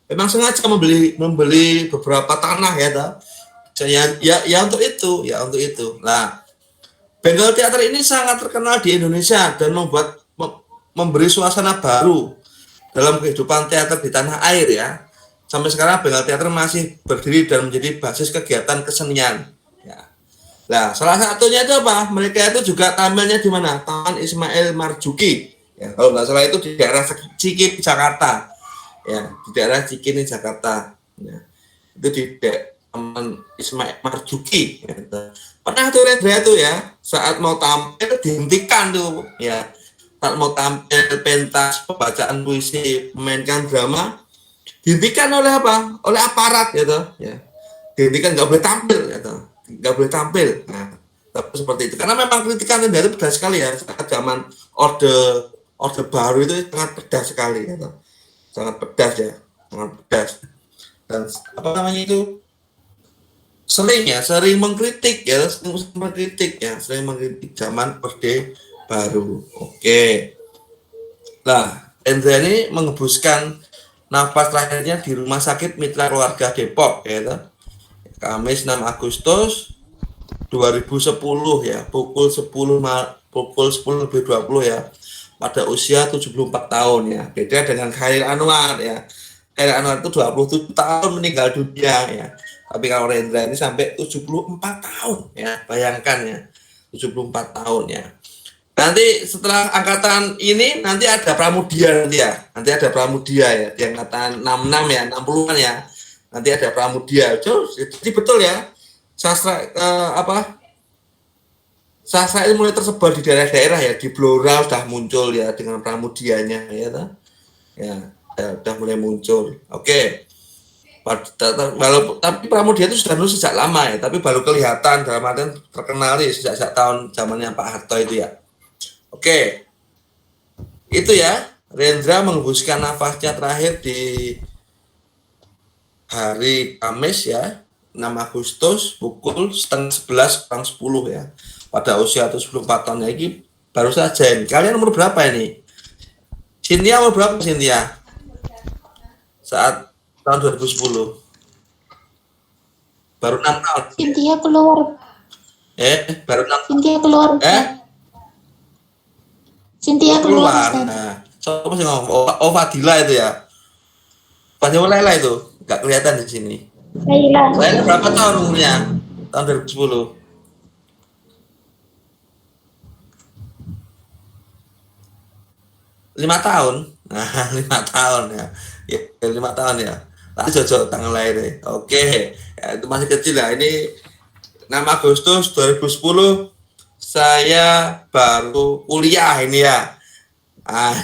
Memang sengaja membeli beberapa tanah ya, toh. Ya untuk itu. Nah, bengkel teater ini sangat terkenal di Indonesia dan memberi suasana baru dalam kehidupan teater di tanah air ya. Sampai sekarang bengkel teater masih berdiri dan menjadi basis kegiatan kesenian. Ya. Nah, salah satunya itu apa? Mereka itu juga tampilnya di mana? Taman Ismail Marzuki. Ya, kalau nggak salah itu di daerah Cikini, Jakarta. Ya, di daerah Cikini, Jakarta. Ya. Itu di Taman Ismail Marzuki. Ya. Pernah tuh Rendra itu ya, saat mau tampil dihentikan tuh. Ya. Saat mau tampil pentas, pembacaan puisi, memainkan drama, dihentikan oleh apa? Oleh aparat gitu ya. Dihentikan, nggak boleh tampil gitu. Nggak boleh tampil. Nah, tapi seperti itu. Karena memang kritikan dari itu pedas sekali ya. Saat zaman orde baru itu sangat pedas sekali gitu. Sangat pedas ya. Sangat pedas. Dan apa namanya itu? Sering mengkritik zaman orde baru. Oke. Nah, Endra ini mengembuskan nafas terakhirnya di Rumah Sakit Mitra Keluarga Depok ya. Kamis 6 Agustus 2010 ya, pukul 10.20 ya. Pada usia 74 tahun ya. Beda dengan Khairil Anwar ya. Khairil Anwar itu 27 tahun meninggal dunia ya. Tapi kalau Rendra ini sampai 74 tahun ya. Bayangkan ya. 74 tahun ya. Nanti setelah angkatan ini nanti ada Pramudia nanti ya. Nanti ada Pramudia ya, di angkatan 66 ya, 60-an ya. Nanti ada Pramudia. Jadi betul ya. Sastra Sastra itu mulai tersebar di daerah-daerah ya, di Blora sudah muncul ya dengan Pramudianya ya. Ya, sudah mulai muncul. Oke. Tapi Pramudia itu sudah nulis sejak lama ya, tapi baru kelihatan dalam artian terkenal sejak tahun zamannya Pak Harto itu ya. Oke, itu ya. Rendra menghembuskan nafasnya terakhir di hari Kamis ya, 6 Agustus pukul 10:30 kurang 10 ya. Pada usia 74 tahun lagi baru saja ini. Kalian umur berapa ini? Cynthia umur berapa Cynthia? Saat tahun 2010. Baru 6 tahun. Cynthia keluar. Baru 6 Cynthia keluar. Cynthia keluar. Nah, siapa sih ngomong? Oh, Fadila itu ya. Fadila Laila itu nggak kelihatan di sini. Laila berapa tahun umurnya? Tahun 2010. 5 tahun. Nah, 5 tahun ya. Ya, 5 tahun ya. Tadi cocok tanggal lahir. Oke. Ya, itu masih kecil ya. Ini 6 Agustus 2010 saya baru kuliah ini ya.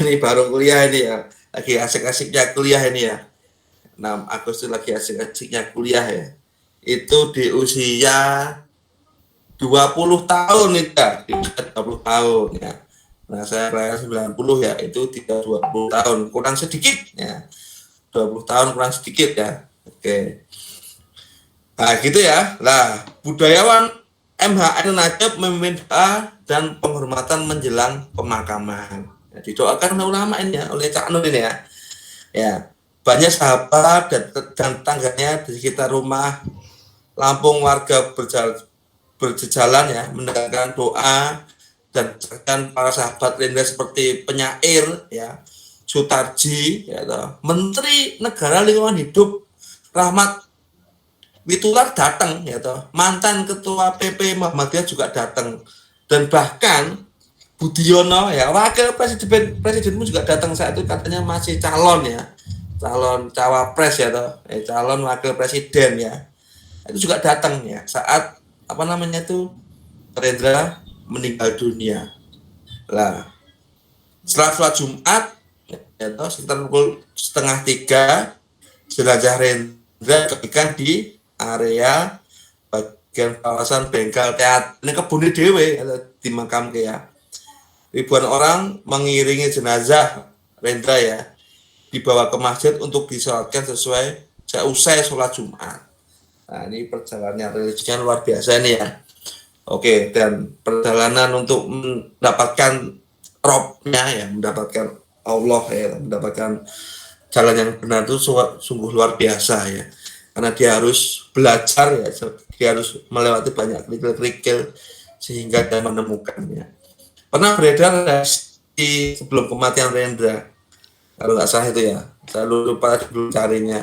Ini baru kuliah ini ya. Lagi asik-asiknya kuliah ini ya. 6 Agustus lagi asik-asiknya kuliah ya. Itu di usia 20 tahun itu ya. 20 tahun ya. Nah, saya lahir 90 ya. Itu 20 tahun. Kurang sedikit ya. 20 tahun kurang sedikit ya. Oke. Nah, gitu ya. Lah, budayawan MHN Najab memimpin doa dan penghormatan menjelang pemakaman. Ya, didoakan oleh ulama ini ya, oleh Cak Nur ini ya. Ya, banyak sahabat dan tangganya di sekitar rumah Lampung warga berjejalan ya, mendengarkan doa dan para sahabat Rendra seperti penyair ya, Sutarji ya, Menteri Negara Lingkungan Hidup Rahmat Witular datang ya toh, mantan ketua PP Muhammadiyah juga datang, dan bahkan Budiono ya, wakil presidenmu juga datang saat itu, katanya masih calon ya, calon cawapres ya toh, calon wakil presiden ya, itu juga datang ya saat apa namanya itu Rendra meninggal dunia. Lah, setelah sholat Jumat ya toh, sekitar pukul 2:30 jenazah Rendra kepikan di area bagian kawasan bengkel teater ini kebun dewe di makam ya. Ribuan orang mengiringi jenazah Rendra ya, dibawa ke masjid untuk disolatkan seusai sholat Jumat. Nah, ini perjalanan religiusnya luar biasa ini ya. Oke, dan perjalanan untuk mendapatkan robnya ya, mendapatkan Allah ya, mendapatkan jalan yang benar itu sungguh luar biasa ya. Karena dia harus belajar ya, dia harus melewati banyak kerikil-kerikil sehingga dia menemukannya. Pernah beredar di sebelum kematian Rendra, kalau nggak salah itu ya, saya lupa dulu carinya,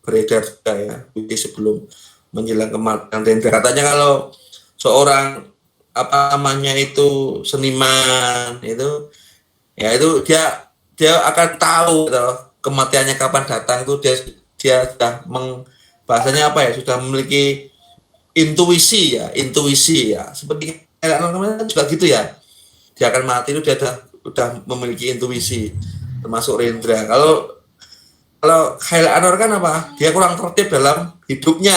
beredar juga ya, sebelum menjelang kematian Rendra. Katanya kalau seorang apa namanya itu seniman itu, ya itu dia akan tahu gitu, kematiannya kapan datang itu dia sudah bahasanya apa ya, sudah memiliki intuisi ya, seperti teman-teman juga gitu ya, dia akan mati itu dia sudah memiliki intuisi, termasuk Rendra. Kalau Khail Anwar kan apa, dia kurang tertib dalam hidupnya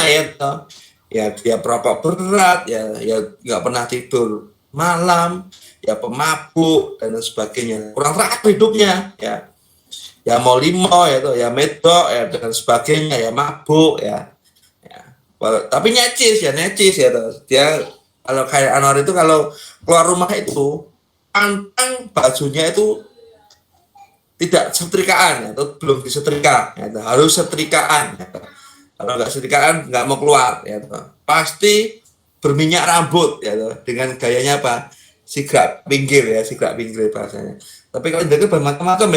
ya dia perokok berat ya nggak pernah tidur malam ya, pemabuk dan sebagainya, kurang teratur hidupnya ya mau limo ya medok ya dan sebagainya ya, mabuk ya. Tapi necis ya dia. Kalau kayak Anwar itu kalau keluar rumah itu pantang bajunya itu tidak setrikaan atau belum disetrika harus setrikaan kalau nggak setrikaan nggak mau keluar pasti berminyak rambut dengan gayanya apa, sigrak pinggir bahasanya. Tapi kalau jadi bermacam-macam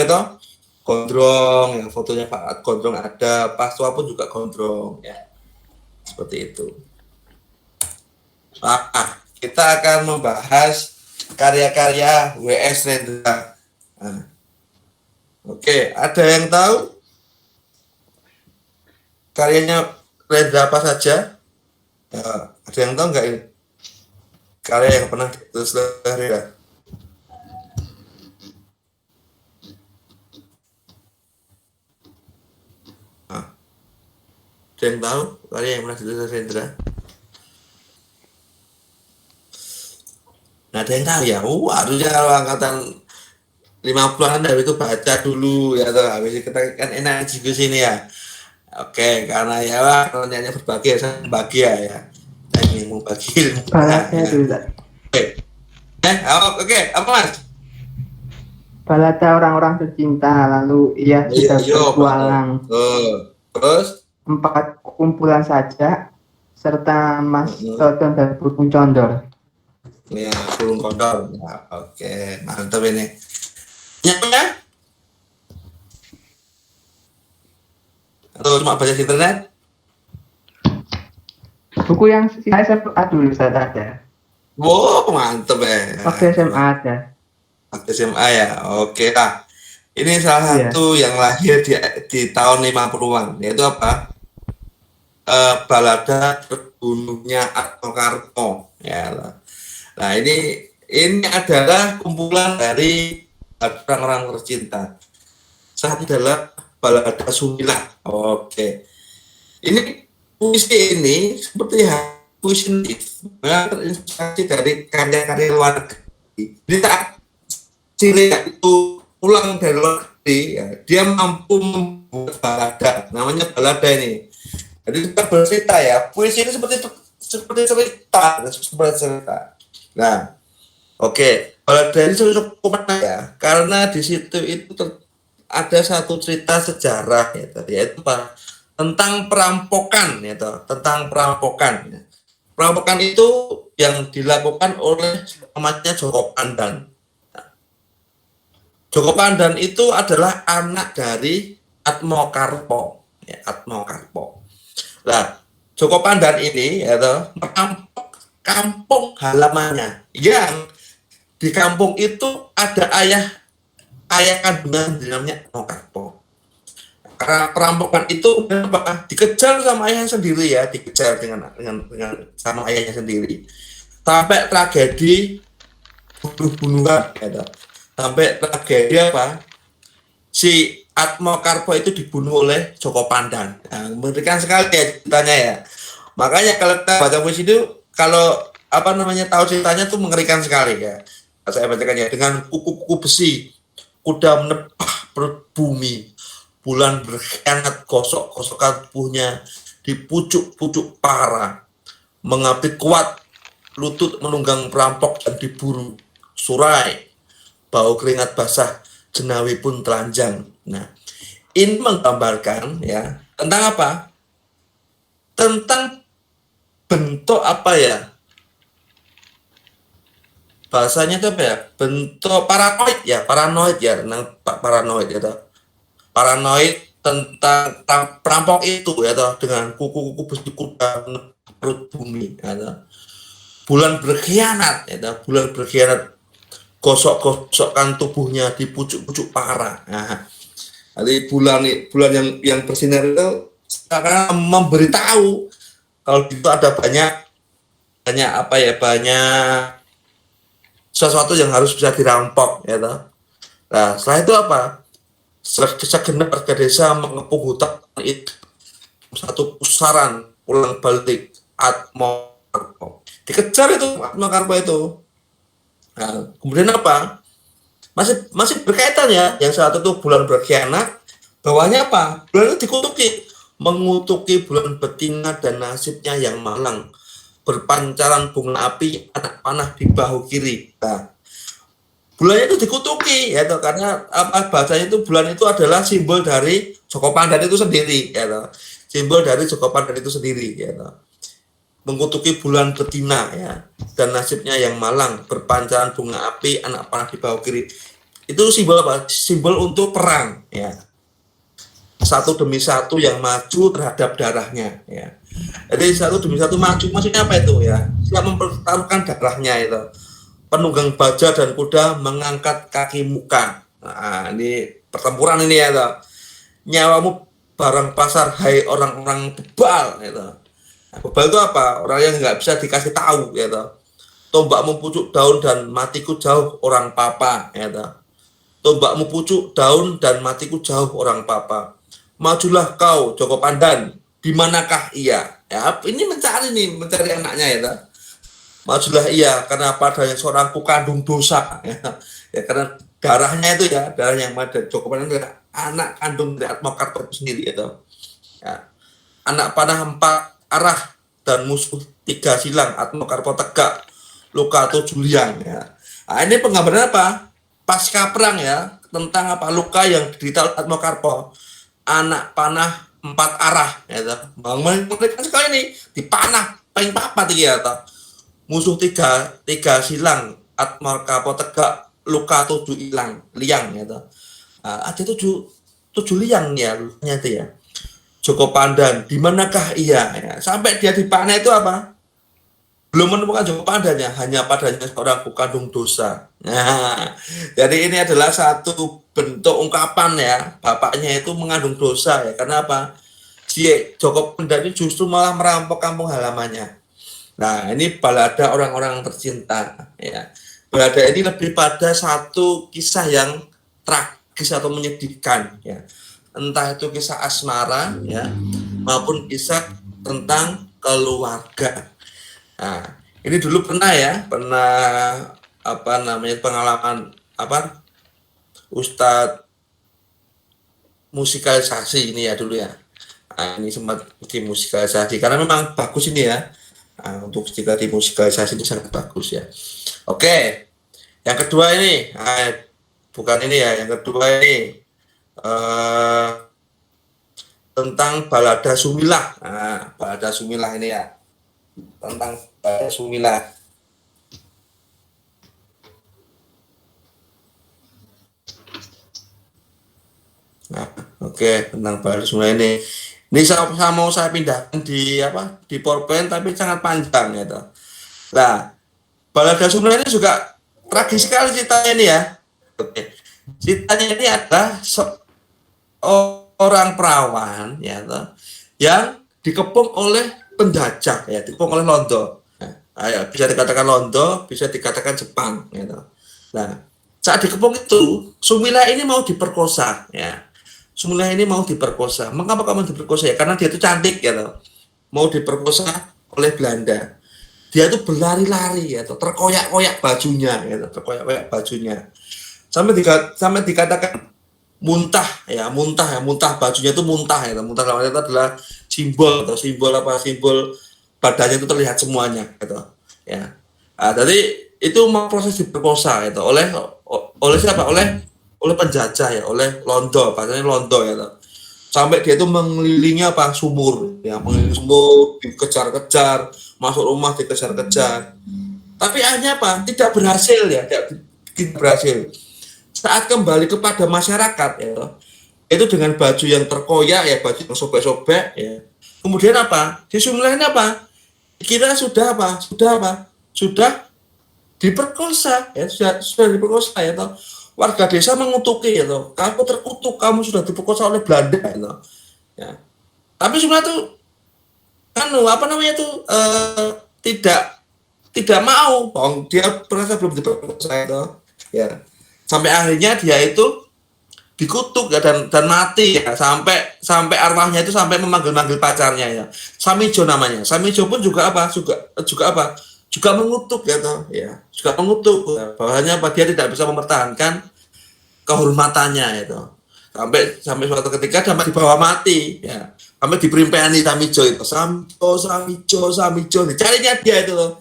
gondrong, yang fotonya Pak gondrong ada, pas tua pun juga gondrong ya, seperti itu. Kita akan membahas karya-karya W.S. Rendra. Oke, ada yang tahu karyanya Rendra apa saja? Ada yang tahu nggak ini karya yang pernah ditulis Rendra? Ada yang tahu? Kalian yang pernah ditulis Hendra? Nah, ada yang tahu ya? Harusnya kalau angkatan 50-an dari itu baca dulu ya, toh. Habis itu kita kan enak diskusi ini ya. Oke, karena ya kalau nyanyi berbagi, saya bahagia ya. Saya ingin mau bagi ilmu. Balada dulu, Ustaz. Oke, apa Mas? Balada orang-orang tercinta, lalu ia sudah bertualang. Terus 4 kumpulan saja, serta Mas Todon dan Burung Condor. ya, burung kodok. Ya, oke, mantap ini. Ya? Atau cuma baca di internet? Buku yang saya SMA dulu Ustaz ada. Wow, mantap ya. Waktu SMA ada. Waktu SMA ya, oke lah. Ini salah satu yang lahir di tahun 50-an, yaitu apa? Balada Terbunuhnya Atmokarpo. Ya, nah ini adalah kumpulan dari orang-orang tercinta. Satu adalah Balada Sumila. Oke. Ini puisi ini seperti puisi terinspirasi dari karya-karya luar negeri. Jadi saat Cilia itu pulang dari luar negeri, ya, dia mampu membuat balada. Namanya balada ini. Jadi kita bercerita ya. Puisi ini seperti cerita. Nah, oke. Balada ini cukup menarik ya, karena di situ itu ada satu cerita sejarah ya, yaitu tentang perampokan ya, tentang perampokan. Ya. Perampokan itu yang dilakukan oleh namanya Joko Pandan. Nah, Joko Pandan itu adalah anak dari Atmokarpo, ya, Atmokarpo. Nah, Joko Pandan ini ya, merampok kampung halamannya. Yang di kampung itu ada ayah kandungan namanya Atmokarpo. Karena perampokan itu dikejar sama ayahnya sendiri ya, dikejar dengan sama ayahnya sendiri. Sampai tragedi bunuh-bunuhan ya, sampai tragedi apa? Si Atmokarpo itu dibunuh oleh Joko Pandan. Nah, mengerikan sekali ya ceritanya ya. Makanya kalau kita baca puisi itu, kalau tahu ceritanya tuh mengerikan sekali ya. Saya bacakan ya, dengan kuku-kuku besi kuda menebah perut bumi, bulan berkhianat gosok-gosokkan tubuhnya di pucuk-pucuk para, mengapit kuat lutut menunggang perampok dan diburu surai, bau keringat basah jenawi pun telanjang. Nah, ini menggambarkan ya tentang apa? Tentang bentuk apa ya? Bahasanya itu apa ya? Bentuk paranoid ya, tentang paranoid ya, paranoid tentang perampok itu ya, dengan kuku-kuku besi kuda perut bumi ya, bulan berkhianat ya, bulan berkhianat gosok-gosokkan tubuhnya di pucuk-pucuk para. Nah, jadi bulan yang bersinar itu sekarang memberitahu kalau itu ada banyak sesuatu yang harus bisa dirampok ya toh. Nah, setelah itu apa? Segenap warga desa mengepung hutan itu satu pusaran pulang balik Atmokarpo. Dikejar itu Atmokarpo itu. Nah, kemudian apa? Masih berkaitan ya. Yang satu itu bulan berkhianat, bawahnya apa? Bulan itu mengutuki bulan betina dan nasibnya yang malang. Berpancaran bunga api anak panah di bahu kiri. Nah, bulannya itu dikutuki ya toh, karena bahasanya itu bulan itu adalah simbol dari Joko Pandan itu sendiri ya toh. Simbol dari Joko Pandan itu sendiri ya toh. Mengutuki bulan betina ya, dan nasibnya yang malang, berpancaran bunga api anak panah di bahu kiri. Itu simbol apa? Simbol untuk perang ya. Satu demi satu yang maju terhadap darahnya ya. Jadi satu demi satu maju, maksudnya apa itu ya? Siap mempertaruhkan darahnya itu. Penunggang baja dan kuda mengangkat kaki muka. Nah, ini pertempuran ini ya toh. Nyawamu barang pasar, hai orang-orang bebal ya toh. Nah, bebal itu apa? Orang yang nggak bisa dikasih tahu ya toh. Tombakmu pucuk daun dan matiku jauh orang papa ya toh. Tombakmu pucuk daun dan matiku jauh orang papa. Majulah kau Joko Pandan, di manakah ia? Ya, ini mencari anaknya ya. Majulah ia karena padanya seorang kandung dosa ya. Ya karena darahnya itu ya, darah yang ada Joko Panah adalah anak kandung dari Atmakarpo sendiri itu. Ya. Anak panah 4 arah dan musuh 3 silang, Atmakarpo tegak, luka 7 liang ya. Nah, ini penggambaran apa? Pasca perang ya, tentang apa luka yang diderita oleh Atmakarpo. Anak panah 4 arah ya. Mengerikan sekali ini dipanah paling papat ya ta. Musuh 3 silang, Atmakarpo tegak, luka 7 liang gitu. Ada 7 liang ya itu ya. Joko Pandan, di manakah ia? Ya, sampai dia dipanah itu apa? Belum menemukan Joko Pandannya, hanya padanya seorang kandung dosa. Nah, jadi ini adalah satu bentuk ungkapan ya, bapaknya itu mengandung dosa ya. Karena apa? Si Joko Pandan ini justru malah merampok kampung halamannya. Nah, ini balada orang-orang tercinta ya. Balada ini lebih pada satu kisah yang tragis atau menyedihkan ya. Entah itu kisah asmara ya maupun kisah tentang keluarga. Nah, ini dulu pernah pengalaman Ustadz musikalisasi ini ya dulu ya. Nah, ini sempat di musikalisasi karena memang bagus ini ya. Nah, untuk jika di musikalisasi ini sangat bagus ya. Oke, yang kedua ini, bukan ini ya, yang kedua ini tentang balada Sumilah. Nah, balada Sumilah ini ya, tentang balada Sumilah. Nah, oke, tentang balada Sumilah ini. Ini mau saya pindahkan di PowerPoint tapi sangat panjang gitu. Nah, balada Sumilah ini juga tragis sekali ceritanya ini ya. Oke. Ceritanya ini adalah orang perawan ya yang dikepung oleh penjajah ya, dikepung oleh Londo. Nah, bisa dikatakan Londo, bisa dikatakan Jepang gitu. Nah, saat dikepung itu Sumilah ini mau diperkosa ya. Sumilah ini mau diperkosa. Mengapa kamu diperkosa ya? Karena dia itu cantik ya toh. Mau diperkosa oleh Belanda. Dia itu berlari-lari ya toh, terkoyak-koyak bajunya ya toh, terkoyak-koyak bajunya. Sampai dikatakan muntah bajunya itu muntah ya toh. Muntah itu adalah simbol badannya itu terlihat semuanya gitu ya. Nah, jadi itu mau proses diperkosa itu oleh siapa? Oleh penjajah ya, oleh Londo, bahasanya Londo ya. Sampai dia itu mengelilingi sumur, ya, mengelilingi sumur, dikejar-kejar, masuk rumah dikejar-kejar. Tapi akhirnya tidak berhasil ya, tidak berhasil. Saat kembali kepada masyarakat ya, itu dengan baju yang terkoyak ya, baju yang sobek-sobek ya. Kemudian di Sumilah ini kita sudah diperkosa ya, sudah diperkosa ya toh. Warga desa mengutuki ya toh, kamu terkutuk, kamu sudah diperkosa oleh Belanda ya toh. Ya. Tapi sebenarnya tuh tidak mau, dia merasa belum diperkosa itu ya. Sampai akhirnya dia itu dikutuk ya, dan mati ya, sampai arwahnya itu sampai memanggil-manggil pacarnya ya. Samijo namanya. Samijo pun juga mengutuk ya toh ya, juga mengutuk bahwanya dia tidak bisa mempertahankan kehormatannya itu sampai suatu ketika sampai dibawa mati ya, sampai diperimpeni Samijo itu Samijo dicarinya dia itu loh,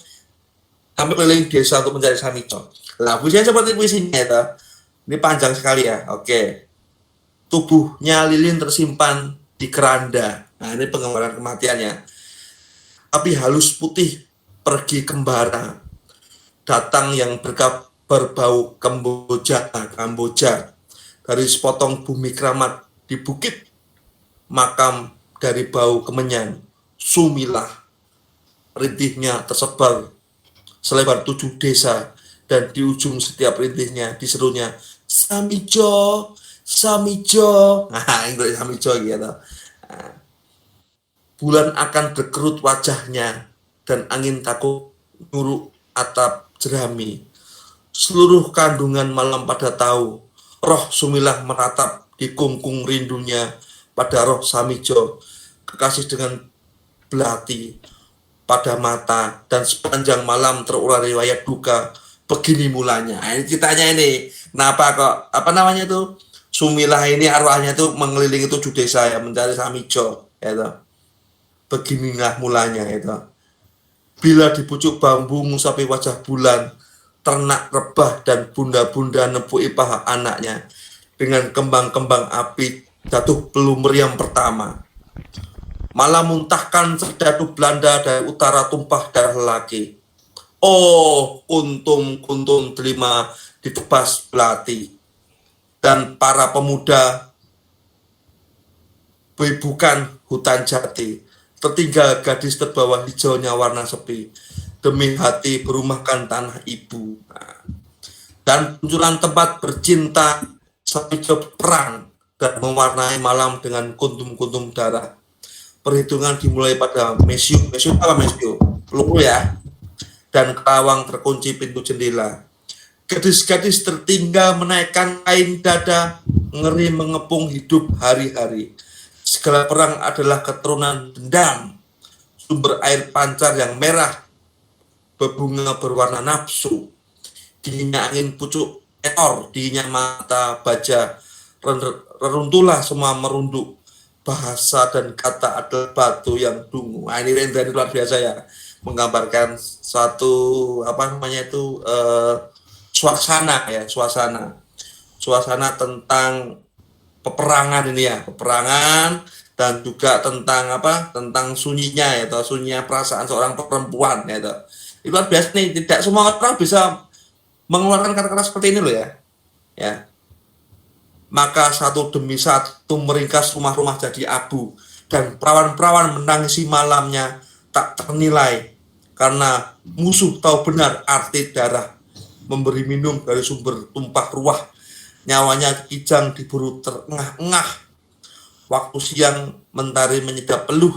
sampai keliling desa untuk mencari Samijo. Lah puisinya seperti puisinya itu, ini panjang sekali ya. Oke, tubuhnya lilin tersimpan di keranda. Nah, ini penggambaran kematiannya. Api halus putih pergi kembara, datang yang berbau Kamboja dari sepotong bumi keramat di bukit makam dari bau kemenyan. Sumilah, rintihnya tersebar selebar 7 desa dan di ujung setiap rintihnya diserunya Samijo. Nah, ini Samijo gitu. Nah, bulan akan berkerut wajahnya dan angin takut nyuruk atap jerami. Seluruh kandungan malam pada tahu, roh Sumilah meratap di kungkung rindunya pada roh Samijo. kekasih dengan belati pada mata, dan sepanjang malam terurai riwayat duka. Begini mulanya. Nah, ini ceritanya ini. Kenapa kok Sumilah ini arwahnya itu mengelilingi 7 desa ya, mencari Samijo ya toh. Beginilah mulanya itu. Bila di pucuk bambu ngusapi wajah bulan, ternak rebah dan bunda-bunda nepui paha anaknya dengan kembang-kembang api jatuh peluru meriam pertama. Malah muntahkan serdadu Belanda dari utara tumpah darah lelaki. Oh, kuntum terima ditebas belati. Dan para pemuda bukan hutan jati, tertinggal gadis terbawa hijaunya warna sepi, demi hati berumahkan tanah ibu. Dan munculan tempat bercinta Samijo perang dan mewarnai malam dengan kuntum-kuntum darah. Perhitungan dimulai pada Mesio peluru ya, dan kerawang terkunci pintu jendela. Gadis-gadis tertinggal menaikkan kain dada, ngeri mengepung hidup hari-hari. Segala perang adalah keturunan dendam, sumber air pancar yang merah, berbunga berwarna nafsu. Dinginnya angin pucuk ekor, dinginnya mata baja, reruntuhlah semua merunduk. Bahasa dan kata adalah batu yang dungu. Nah, ini Rendra luar biasa ya, menggambarkan suatu suasana tentang peperangan ini ya, peperangan, dan juga tentang sunyinya ya, sunyinya perasaan seorang perempuan ya. Itu luar biasa nih, tidak semua orang bisa mengeluarkan kata-kata seperti ini loh ya. Ya. Maka satu demi satu meringkas rumah-rumah jadi abu, dan perawan-perawan menangisi malamnya tak ternilai, karena musuh tahu benar arti darah, memberi minum dari sumber tumpah ruah, nyawanya kijang diburu terengah-engah. Waktu siang mentari menyedap peluh,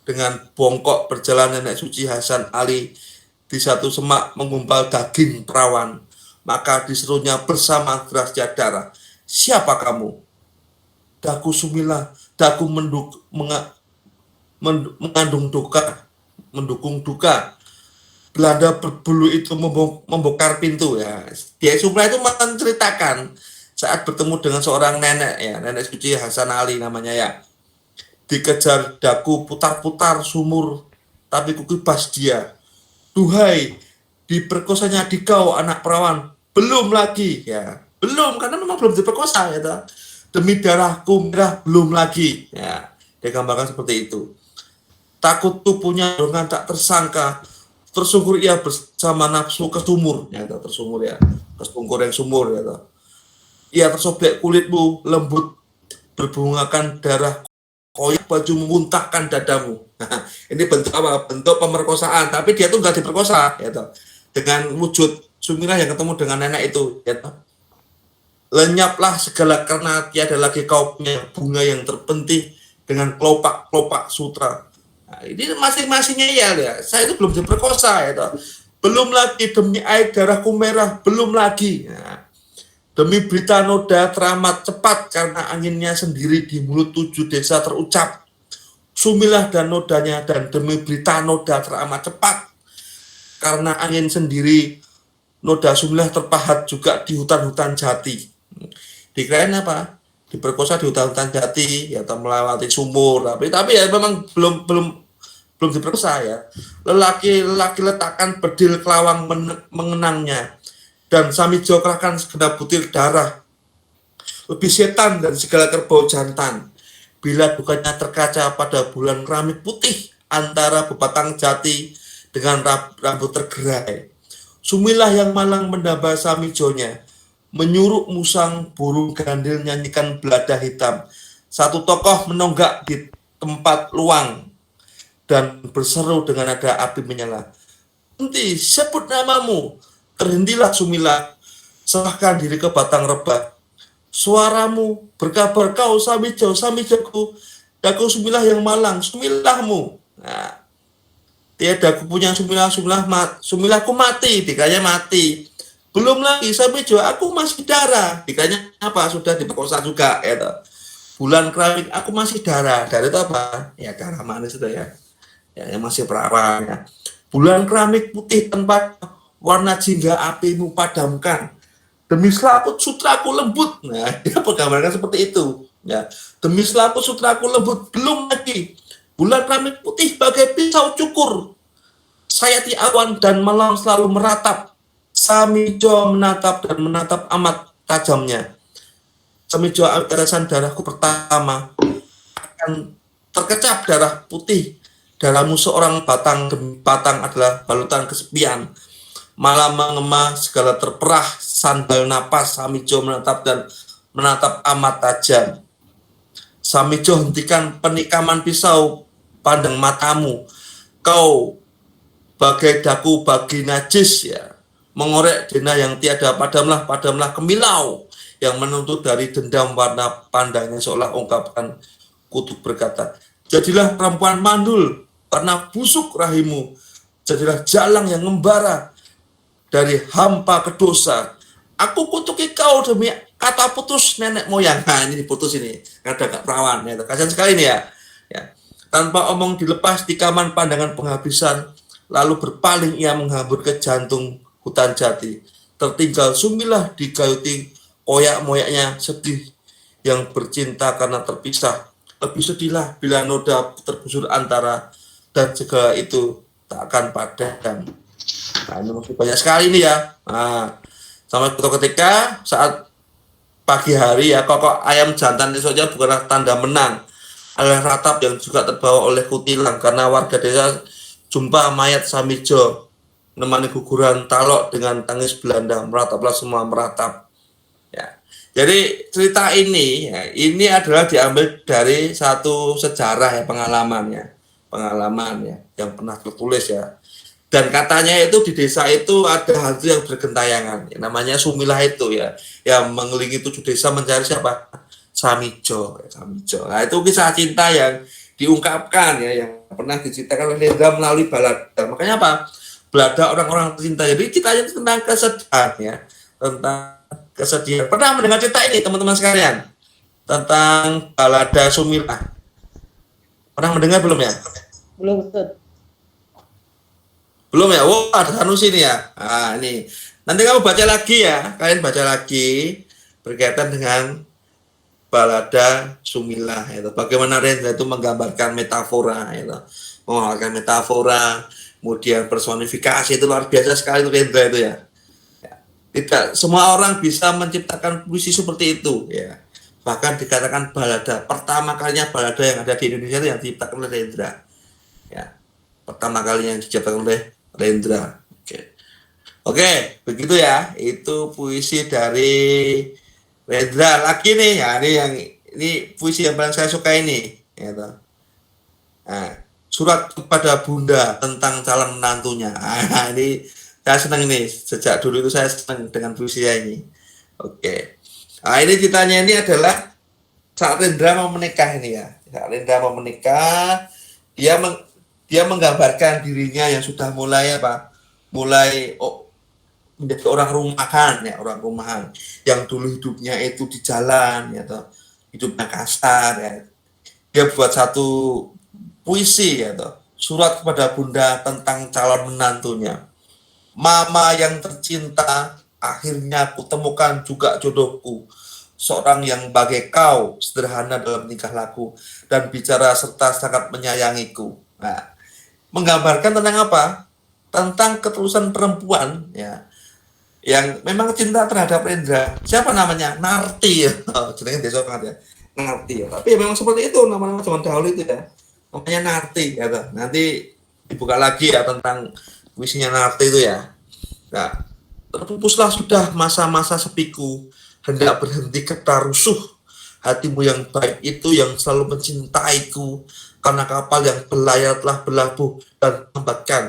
dengan bongkok berjalan nenek suci Hasan Ali di satu semak menggumpal daging perawan, maka diserunya bersama derasnya darah. Siapa kamu? Daku Sumilah, daku mengandung duka, mendukung duka. Belanda berbulu itu membongkar pintu ya. Dia Sumilah itu menceritakan saat bertemu dengan seorang nenek ya, nenek suci Hasan Ali namanya ya. Dikejar daku putar-putar sumur, tapi kukibas dia. Duhai, diperkosanya dikau anak perawan. Belum lagi ya. Belum, karena memang belum diperkosa ya toh. Demi darahku merah belum lagi ya. Dia gambarkan seperti itu. Takut tubuhnya dengan tak tersangka, tersungkur ia bersama nafsu ke sumur ya toh, tersungkur ya, kesungkur yang sumur ya toh. Ia tersobek kulitmu lembut, berbungakan darah koyak, baju memuntahkan dadamu. Nah, ini bentuk apa? Bentuk pemerkosaan, tapi dia tuh nggak diperkosa ya toh. Dengan wujud Sumilah yang ketemu dengan nenek itu ya toh. Lenyaplah segala karena tiada lagi kau punya bunga yang terpentih dengan kelopak-kelopak sutra. Nah, ini masing-masingnya ya, saya itu belum diperkosa ya toh. Belum lagi demi air darahku merah, belum lagi. Nah, demi berita noda teramat cepat karena anginnya sendiri di mulut 7 desa terucap. Sumilah dan nodanya, dan demi berita noda teramat cepat karena angin sendiri noda Sumilah terpahat juga di hutan-hutan jati. Dikirain apa? Diperkosa di hutan-hutan jati ya, atau melewati sumur, tapi ya memang belum diperkosa ya. Lelaki letakkan bedil kelawang mengenangnya, dan Samijo kerahkan segenap butir darah, lebih setan dari segala kerbau jantan. Bila bukannya terkaca pada bulan keramik putih antara bebatang jati dengan rambut tergerai. Sumilah yang malang mendamba Samijonya, menyuruh musang burung gandil nyanyikan belada hitam. Satu tokoh menonggak di tempat luang dan berseru dengan nada api menyala. Henti, sebut namamu. Terhentilah Sumilah, serahkan diri ke batang rebah. Suaramu berkabar kau Samijo, Samijoku. Daku Sumilah yang malang, Sumilahmu. Nah, tiada aku punya Sumilahku mati, dikanya mati. Belum lagi Samijo, aku masih darah, dikanya apa? Sudah diperkosa juga ya toh. Bulan keramik aku masih darah itu apa? Ya darah manis itu ya. Yang masih perawan ya. Bulan keramik putih tanpa warna jingga apimu padamkan. Demi selaput sutraku lembut. Nah, dia menggambarkan seperti itu. Ya, demi selaput sutraku lembut. Belum lagi. Bulan keramik putih bagai pisau cukur. Sayati awan dan malam selalu meratap. Samijo menatap dan menatap amat tajamnya. Samijo teresan darahku pertama. Akan terkecap darah putih. Darahmu seorang batang demi batang adalah balutan kesepian. Malam mengema segala terperah, sandal napas, Samijo menatap dan menatap amat tajam. Samijo hentikan penikaman pisau, pandang matamu. Kau bagai daku bagi najis ya. Mengorek dena yang tiada, padamlah kemilau yang menuntut dari dendam warna pandangnya seolah ungkapkan kutuk berkata. Jadilah perempuan mandul karena busuk rahimu. Jadilah jalang yang ngembara dari hampa ke dosa. Aku kutuki kau demi kata putus nenek moyang. Nah, ini diputus ini. Ada gak perawan. Ya. Kasihan sekali nih ya. Tanpa omong dilepas di kaman pandangan penghabisan. Lalu berpaling ia menghambur ke jantung hutan jati. Tertinggal sumilah digayuti koyak-moyaknya sedih. Yang bercinta karena terpisah. Lebih sedihlah bila noda terbusur antara dan segala itu tak akan padam. Nah, ini masih banyak sekali nih ya. Nah, sampai suatu ketika saat pagi hari ya, kokok ayam jantan itu saja bukanlah tanda menang. Adalah ratap yang juga terbawa oleh kutilang karena warga desa jumpa mayat Samijo menemani guguran talok dengan tangis Belanda. Merataplah semua meratap. Ya. Jadi cerita ini ya, ini adalah diambil dari satu sejarah ya, pengalaman ya yang pernah tertulis ya. Dan katanya itu di desa itu ada hantu yang bergentayangan, namanya Sumilah itu ya, yang mengelilingi 7 desa mencari siapa? Samijo. Nah, itu kisah cinta yang diungkapkan ya, yang pernah diceritakan oleh Hendra melalui balada. Makanya apa? Balada orang-orang tercinta. Jadi ceritanya tentang kesedihan ya, tentang kesedihan. Pernah mendengar cerita ini teman-teman sekalian? Tentang balada Sumilah. Pernah mendengar belum ya? Belum, Ustaz. Belum ya? Oh, ada Sanusi nih ya. Nah, ini. Nanti kamu baca lagi ya. Kalian baca lagi berkaitan dengan balada Sumilah itu. Bagaimana Rendra itu menggambarkan metafora itu. Menggambarkan metafora, kemudian personifikasi itu luar biasa sekali itu Rendra itu ya. Tidak semua orang bisa menciptakan puisi seperti itu ya. Bahkan dikatakan balada pertama kalinya balada yang ada di Indonesia itu yang diciptakan oleh Rendra. Ya. Pertama kalinya yang diciptakan oleh Rendra. Oke, begitu ya. Itu puisi dari Rendra lagi nih. Ya, ini puisi yang paling saya suka ini. Gitu. Nah, surat kepada Bunda tentang calon menantunya. Nah, ini saya senang ini. Sejak dulu itu saya senang dengan puisi ini. Oke. Nah, ini ceritanya ini adalah saat Rendra mau menikah ini ya. Saat Rendra mau menikah, dia menggambarkan dirinya yang sudah mulai menjadi orang rumahan ya, orang rumahan yang dulu hidupnya itu di jalan ya, hidupnya kasar ya. Dia buat satu puisi ya, surat kepada Bunda tentang calon menantunya. Mama yang tercinta, akhirnya kutemukan juga jodohku. Seorang yang bagai kau, sederhana dalam tingkah laku dan bicara serta sangat menyayangiku. Nah, menggambarkan tentang apa? Tentang ketulusan perempuan ya, yang memang cinta terhadap Rendra. Siapa namanya? Narti ya. Jenengnya desa banget ya. Narti ya. Tapi memang seperti itu nama-nama zaman dahulu itu ya. Namanya Narti ya. Nanti dibuka lagi ya tentang puisinya Narti itu ya. Nah, terpupuslah sudah masa-masa sepiku, hendak berhenti kata rusuh. Hatimu yang baik itu yang selalu mencintaiku, karena kapal yang berlayar telah berlabuh dan melambatkan.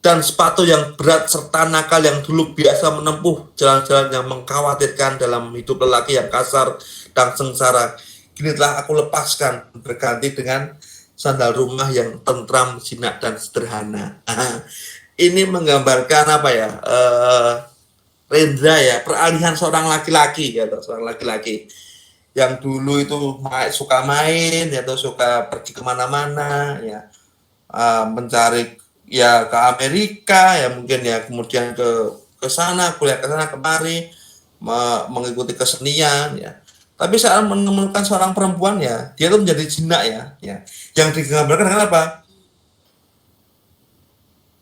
Dan sepatu yang berat serta nakal yang dulu biasa menempuh jalan-jalan yang mengkhawatirkan dalam hidup lelaki yang kasar dan sengsara, kini telah aku lepaskan, berganti dengan sandal rumah yang tentram, jinak dan sederhana. Ini menggambarkan apa ya? Rendra ya, peralihan seorang laki-laki ya, seorang laki-laki yang dulu itu suka main ya, atau suka pergi kemana-mana ya, mencari ya ke Amerika ya mungkin ya, kemudian ke sana kuliah ke sana kemari, mengikuti kesenian ya. Tapi saat menemukan seorang perempuan ya, dia itu menjadi jinak ya. Yang digambarkan dengan apa?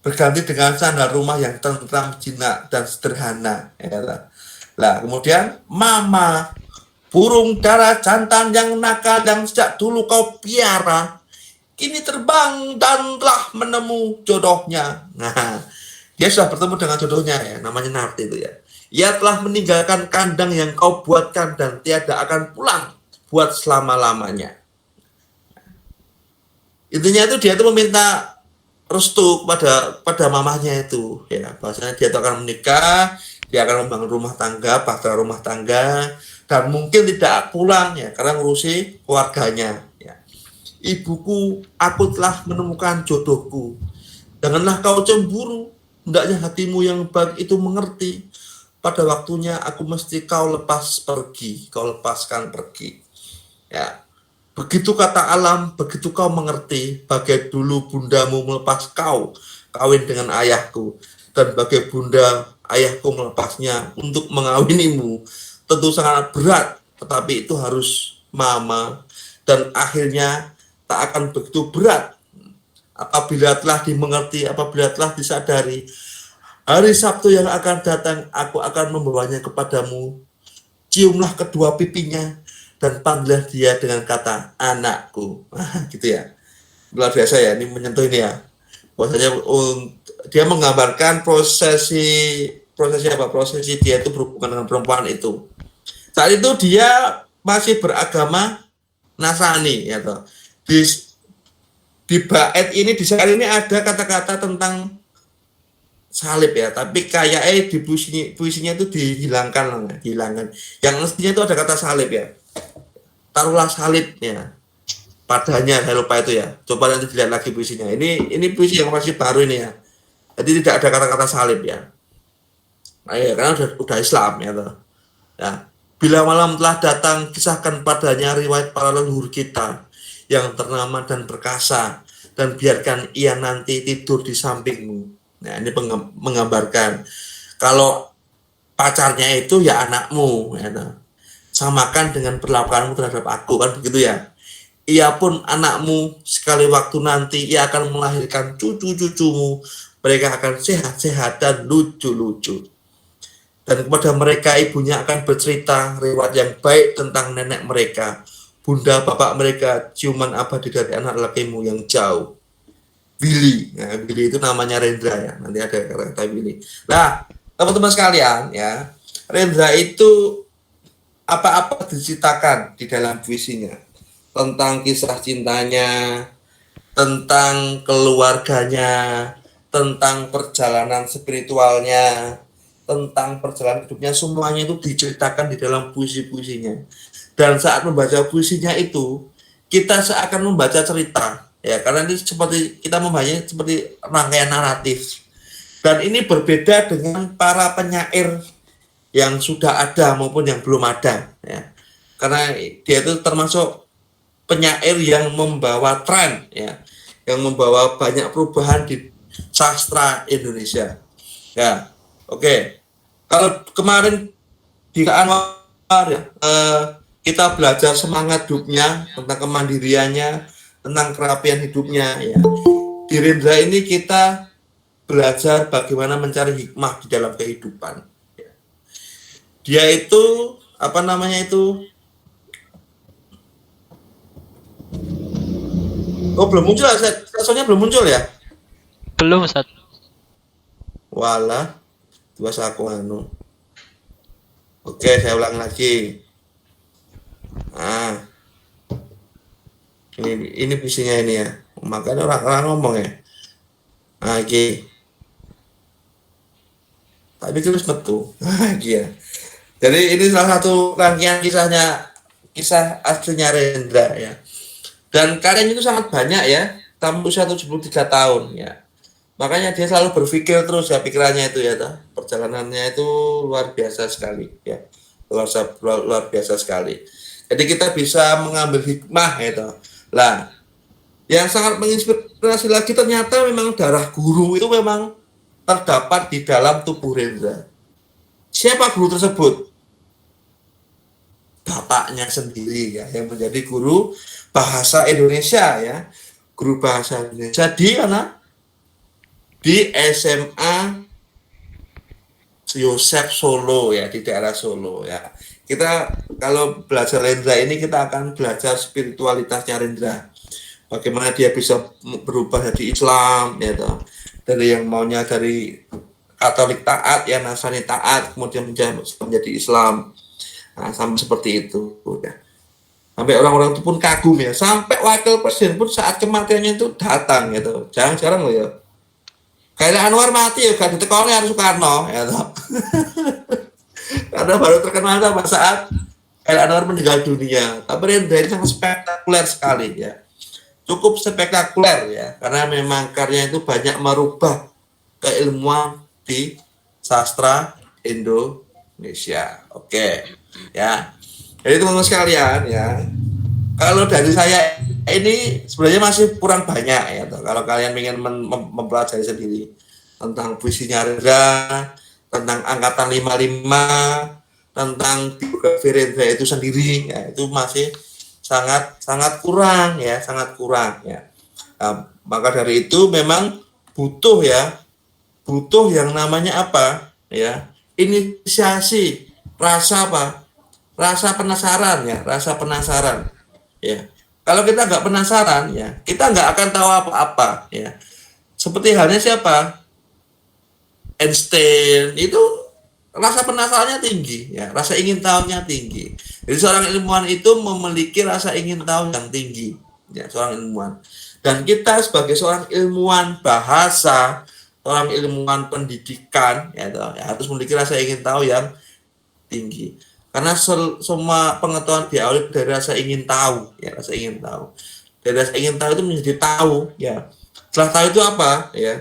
Berganti dengan sandal rumah yang tentram, jinak dan sederhana. Ya. Lah kemudian mama, burung dara jantan yang nakal yang sejak dulu kau piara, kini terbang dan telah menemu jodohnya. Nah, dia sudah bertemu dengan jodohnya ya, namanya Narti itu ya. Ia telah meninggalkan kandang yang kau buatkan dan tiada akan pulang buat selama-lamanya. Intinya itu dia itu meminta restu pada mamahnya itu ya, bahwasanya dia itu akan menikah, dia akan membangun rumah tangga, bahtera rumah tangga, dan mungkin tidak pulang ya karena ngurusi keluarganya ya. Ibuku, aku telah menemukan jodohku. Janganlah kau cemburu, hendaknya hatimu yang baik itu mengerti. Pada waktunya aku mesti kau lepaskan pergi. Ya. Begitu kata alam, begitu kau mengerti, bagai dulu bundamu melepas kau kawin dengan ayahku, dan bagai bunda ayahku melepasnya untuk mengawinimu. Tentu sangat berat, tetapi itu harus mama, dan akhirnya tak akan begitu berat apabila telah dimengerti, apabila telah disadari. Hari Sabtu yang akan datang, aku akan membawanya kepadamu. Ciumlah kedua pipinya dan panggillah dia dengan kata anakku. Gitu ya. Luar biasa ya, ini menyentuh ini ya. Bahwasanya dia menggambarkan prosesi dia itu berhubungan dengan perempuan itu. Saat itu dia masih beragama Nasrani ya toh. Di bait ini, di syair ini ada kata-kata tentang salib ya, tapi kayaknya di puisinya itu dihilangkan. Yang mestinya itu ada kata salib ya. Taruhlah salib ya padanya, saya lupa itu ya. Coba nanti dilihat lagi puisinya. Ini puisi yang masih baru ini ya. Jadi tidak ada kata-kata salib ya. Nah, ya karena udah Islam ya toh. Ya. Bila malam telah datang, kisahkan padanya riwayat para leluhur kita yang ternama dan perkasa, dan biarkan ia nanti tidur di sampingmu. Nah, ini menggambarkan kalau pacarnya itu ya anakmu, ya, samakan dengan perlakuanmu terhadap aku, kan begitu ya. Ia pun anakmu, sekali waktu nanti ia akan melahirkan cucu-cucumu, mereka akan sehat-sehat dan lucu-lucu. Dan kepada mereka ibunya akan bercerita riwayat yang baik tentang nenek mereka, bunda bapak mereka, ciuman abadi dari anak lakimu yang jauh. Billy, nah, Billy itu namanya Rendra ya, nanti ada kata Billy. Nah, teman-teman sekalian ya, Rendra itu apa-apa diceritakan di dalam puisinya, tentang kisah cintanya, tentang keluarganya, tentang perjalanan spiritualnya, tentang perjalanan hidupnya, semuanya itu diceritakan di dalam puisi-puisinya. Dan saat membaca puisinya itu, kita seakan membaca cerita. Ya, karena ini seperti kita membacanya seperti rangkaian naratif. Dan ini berbeda dengan para penyair yang sudah ada maupun yang belum ada. Ya. Karena dia itu termasuk penyair yang membawa tren, ya, yang membawa banyak perubahan di sastra Indonesia. Ya, oke. Kalau kemarin di Anwar ya, kita belajar semangat hidupnya, tentang kemandiriannya, tentang kerapian hidupnya ya. Di Rendra ini kita belajar bagaimana mencari hikmah di dalam kehidupan. Dia itu apa namanya itu? Oh, belum muncul, soalnya belum muncul ya? Belum, Ustaz. Walah, tuas aku anu. Oke, saya ulang lagi. Nah, ini puisinya ini ya, makanya orang ngomong ya. Nah, iki. Tapi terus metu. Ya. Jadi ini salah satu rangkaian kisah aslinya Rendra ya. Dan karyanya itu sangat banyak ya, tamu usia 73 tahun ya. Makanya dia selalu berpikir terus ya, pikirannya itu ya, perjalanannya itu luar biasa sekali ya. Luar biasa sekali. Jadi kita bisa mengambil hikmah itu. Lah, yang sangat menginspirasi lagi ternyata memang darah guru itu memang terdapat di dalam tubuh Rendra. Siapa guru tersebut? Bapaknya sendiri ya, yang menjadi guru bahasa Indonesia ya. Guru bahasa Indonesia di mana? Di SMA Yosef Solo ya, di daerah Solo ya. Kita kalau belajar Rendra ini kita akan belajar spiritualitasnya Rendra. Bagaimana dia bisa berubah jadi Islam ya toh. Dari yang maunya dari Katolik taat ya, Nasrani taat, kemudian menjadi Islam. Nah, sampai seperti itu ya. Sampai orang-orang itu pun kagum ya. Sampai wakil presiden pun saat kematiannya itu datang gitu. Jarang-jarang loh ya. Kayak Anwar mati ya, gak ditekoni harus Soekarno ya toh. Karena baru terkenal pada saat Kayak Anwar meninggal dunia. Tapi Rendra ini sangat spektakuler sekali ya. Cukup spektakuler ya, karena memang karyanya itu banyak merubah keilmuan di sastra Indonesia. Oke, ya. Jadi teman-teman sekalian ya, kalau dari saya ini sebenarnya masih kurang banyak ya. Kalau kalian ingin mempelajari sendiri tentang puisinya Rendra, tentang angkatan 55, tentang biografi Rendra itu sendiri, ya, itu masih sangat kurang ya, sangat kurang ya. Nah, maka dari itu memang butuh yang namanya apa ya, inisiasi, rasa apa, rasa penasaran ya, rasa penasaran ya. Kalau kita nggak penasaran ya, kita nggak akan tahu apa-apa ya. Seperti halnya siapa, Einstein itu rasa penasarannya tinggi ya, rasa ingin tahunya tinggi. Jadi seorang ilmuwan itu memiliki rasa ingin tahu yang tinggi ya, seorang ilmuwan. Dan kita sebagai seorang ilmuwan bahasa, seorang ilmuwan pendidikan ya, harus memiliki rasa ingin tahu yang tinggi. Karena semua pengetahuan diawali dari rasa ingin tahu ya, rasa ingin tahu. Dari rasa ingin tahu itu menjadi tahu ya. Setelah tahu itu apa ya?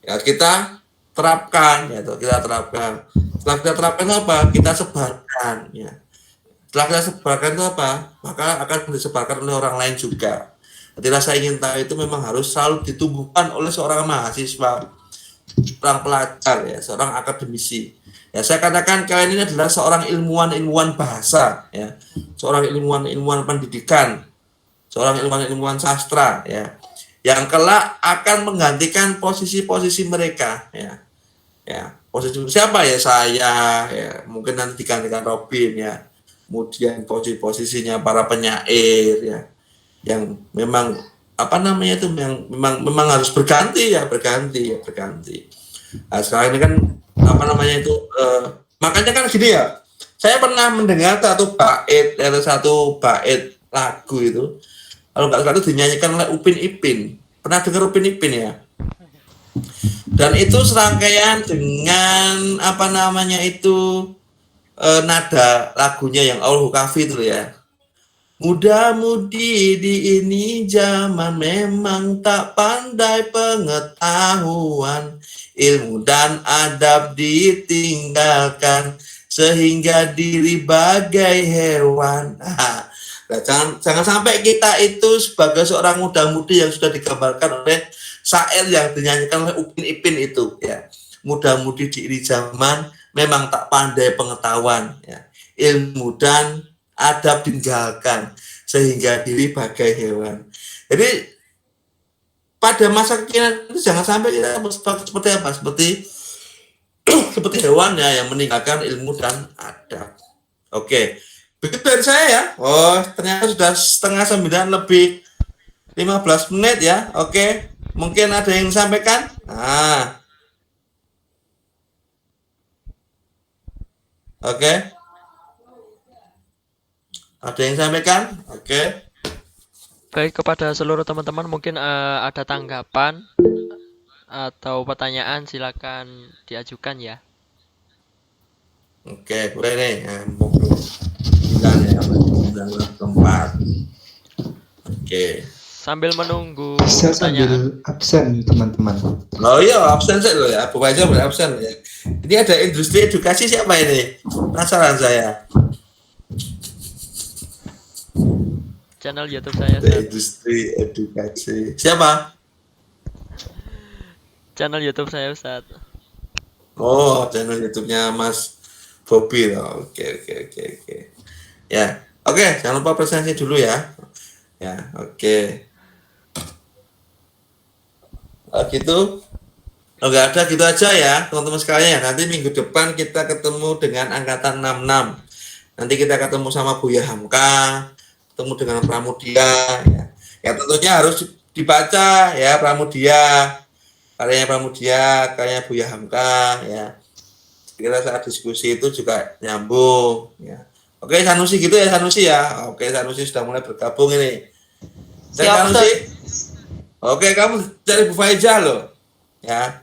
Ya kita terapkan ya, kita terapkan. Setelah kita terapkan itu apa? Kita sebarkan ya. Setelah kita sebarkan itu apa? Maka akan disebarkan oleh orang lain juga. Jadi rasa ingin tahu itu memang harus selalu ditumbuhkan oleh seorang mahasiswa, seorang pelajar ya, seorang akademisi. Ya, saya katakan kalian ini adalah seorang ilmuwan bahasa ya, seorang ilmuwan pendidikan, seorang ilmuwan sastra ya, yang kelak akan menggantikan posisi-posisi mereka ya. Ya, posisi siapa ya, saya ya, mungkin nanti digantikan Robin ya. Kemudian posisinya para penyair ya, yang memang apa namanya itu, yang memang harus berganti. Nah, sekarang ini kan apa namanya itu, makanya kan gini ya, saya pernah mendengar satu bait lagu itu, kalau nggak salah itu dinyanyikan oleh Upin Ipin. Pernah dengar Upin Ipin ya? Dan itu serangkaian dengan apa namanya itu, nada lagunya yang Allahu Kafi itu ya. Muda-mudi di ini zaman memang tak pandai pengetahuan, ilmu dan adab ditinggalkan sehingga diri bagai hewan. Nah, jangan sampai kita itu sebagai seorang muda-mudi yang sudah digambarkan oleh syair yang dinyanyikan oleh Upin Ipin itu ya. Muda-mudi di ini zaman memang tak pandai pengetahuan ya, ilmu dan adab ditinggalkan sehingga diri bagai hewan. Jadi pada masa kekinian itu jangan sampai kita seperti apa, seperti hewan ya, yang meninggalkan ilmu dan adab. Oke, begitu dari saya ya. Oh, ternyata sudah 8:30 lebih 15 menit ya. Oke, mungkin ada yang disampaikan. Oke. Ada yang sampaikan? Oke. Baik, kepada seluruh teman-teman mungkin ada tanggapan atau pertanyaan, silakan diajukan ya. Oke, boleh nih. Tempat. Oke. Sambil menunggu Bisa pertanyaan. sambil absen teman-teman. Oh iya, absen sih loh ya. Bukan aja boleh absen ya. Ini ada industri edukasi siapa ini? Penasaran saya. Channel YouTube saya. Industri edukasi. Siapa? Channel YouTube saya, Ustaz. Oh, channel YouTube-nya Mas Bobby. Oh, oke. Ya, oke. Jangan lupa presentasi dulu ya. Ya, oke. Oh, gitu. Oh, nggak ada, gitu aja ya, teman-teman sekalian. Nanti minggu depan kita ketemu dengan angkatan 66. Nanti kita ketemu sama Buya Hamka, ketemu dengan Pramudia. Ya tentunya harus dibaca ya Pramudia. Karyanya Pramudia, karyanya Buya Hamka ya. Kira saat diskusi itu juga nyambung ya. Oke, Sanusi gitu ya Sanusi ya. Oke, Sanusi sudah mulai bergabung ini. Sanusi. Oke, kamu cari Bu Faiza loh. Ya.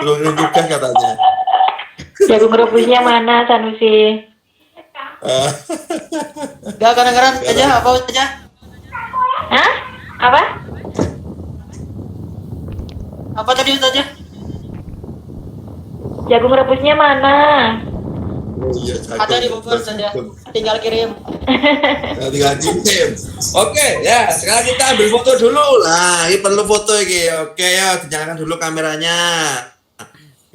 Belum tugas katanya. Jagung rebusnya mana, Sanusi? Gak kadang-kadang aja apa aja? Hah? Apa? Apa tadi aja? Jagung rebusnya mana? Oh, iya, Ada di Bogor saja. Tinggal kirim. Ya, tinggal kirim. Oke, ya. Sekarang kita ambil foto dulu. Nah, ini perlu foto ini. Oke, ya, dinyalakan dulu kameranya.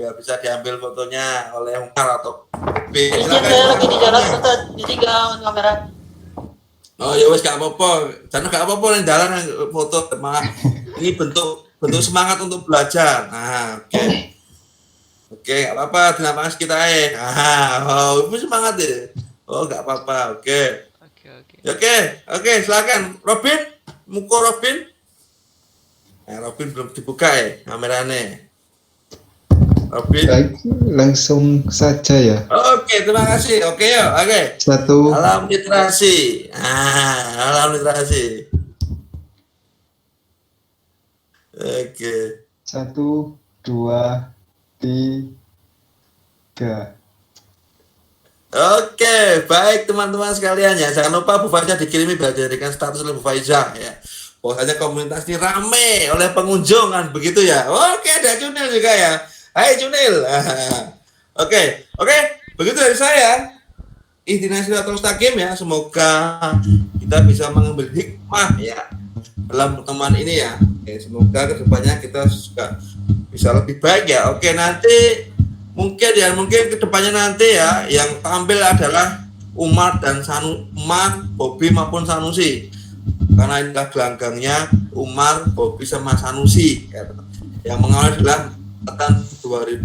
Biar bisa diambil fotonya oleh Umar atau B. Izin saya lagi di jalan, Ustaz. Jadi gak kamera. Oh ya wes gak apa-apa. Karena gak apa-apa yang jalan foto malah ini bentuk semangat untuk belajar. Nah, oke. Oke, gak apa-apa di lapangan kita itu semangat ya. Oh, gak apa-apa. Oke. Oke, silakan. Robin, muka Robin. Nah, Robin belum dibuka ya kameranya. Robin. Baik, langsung saja ya. Oke, terima kasih. Oke, yuk. Oke. Satu. Alam literasi. Alam literasi. Oke. 1, 2, 3. Oke, baik teman-teman sekalian ya. Jangan lupa Bu Faiza dikirimi biar dijadikan status oleh Bu Faiza ya. Pokoknya komunitas ini rame oleh pengunjung kan begitu ya. Oke, ada Junil juga ya. Hai Junil. Oke, begitu dari saya. Ihdinas siratal mustaqim ya. Semoga kita bisa mengambil hikmah ya dalam pertemuan ini ya. Semoga kedepannya kita juga bisa lebih baik ya. Oke, nanti mungkin kedepannya nanti ya yang tampil adalah Umar, Bobby maupun Sanusi. Karena inilah gelanggangnya Umar, Bobby sama Sanusi ya. Yang mengawal adalah angkatan 2000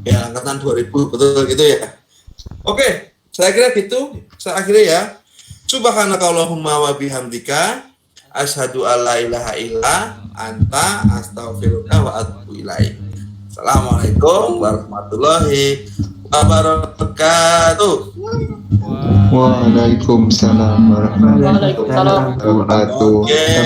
ya, angkatan 2000 betul gitu ya. Oke, saya kira gitu. Saya akhiri ya. Subhanakallahumma wa bihamdika asyhadu alla ilaha illa anta astaghfiruka wa atubu ilaik. Assalamualaikum warahmatullahi wabarakatuh. Waalaikumsalam warahmatullahi wabarakatuh. Oke.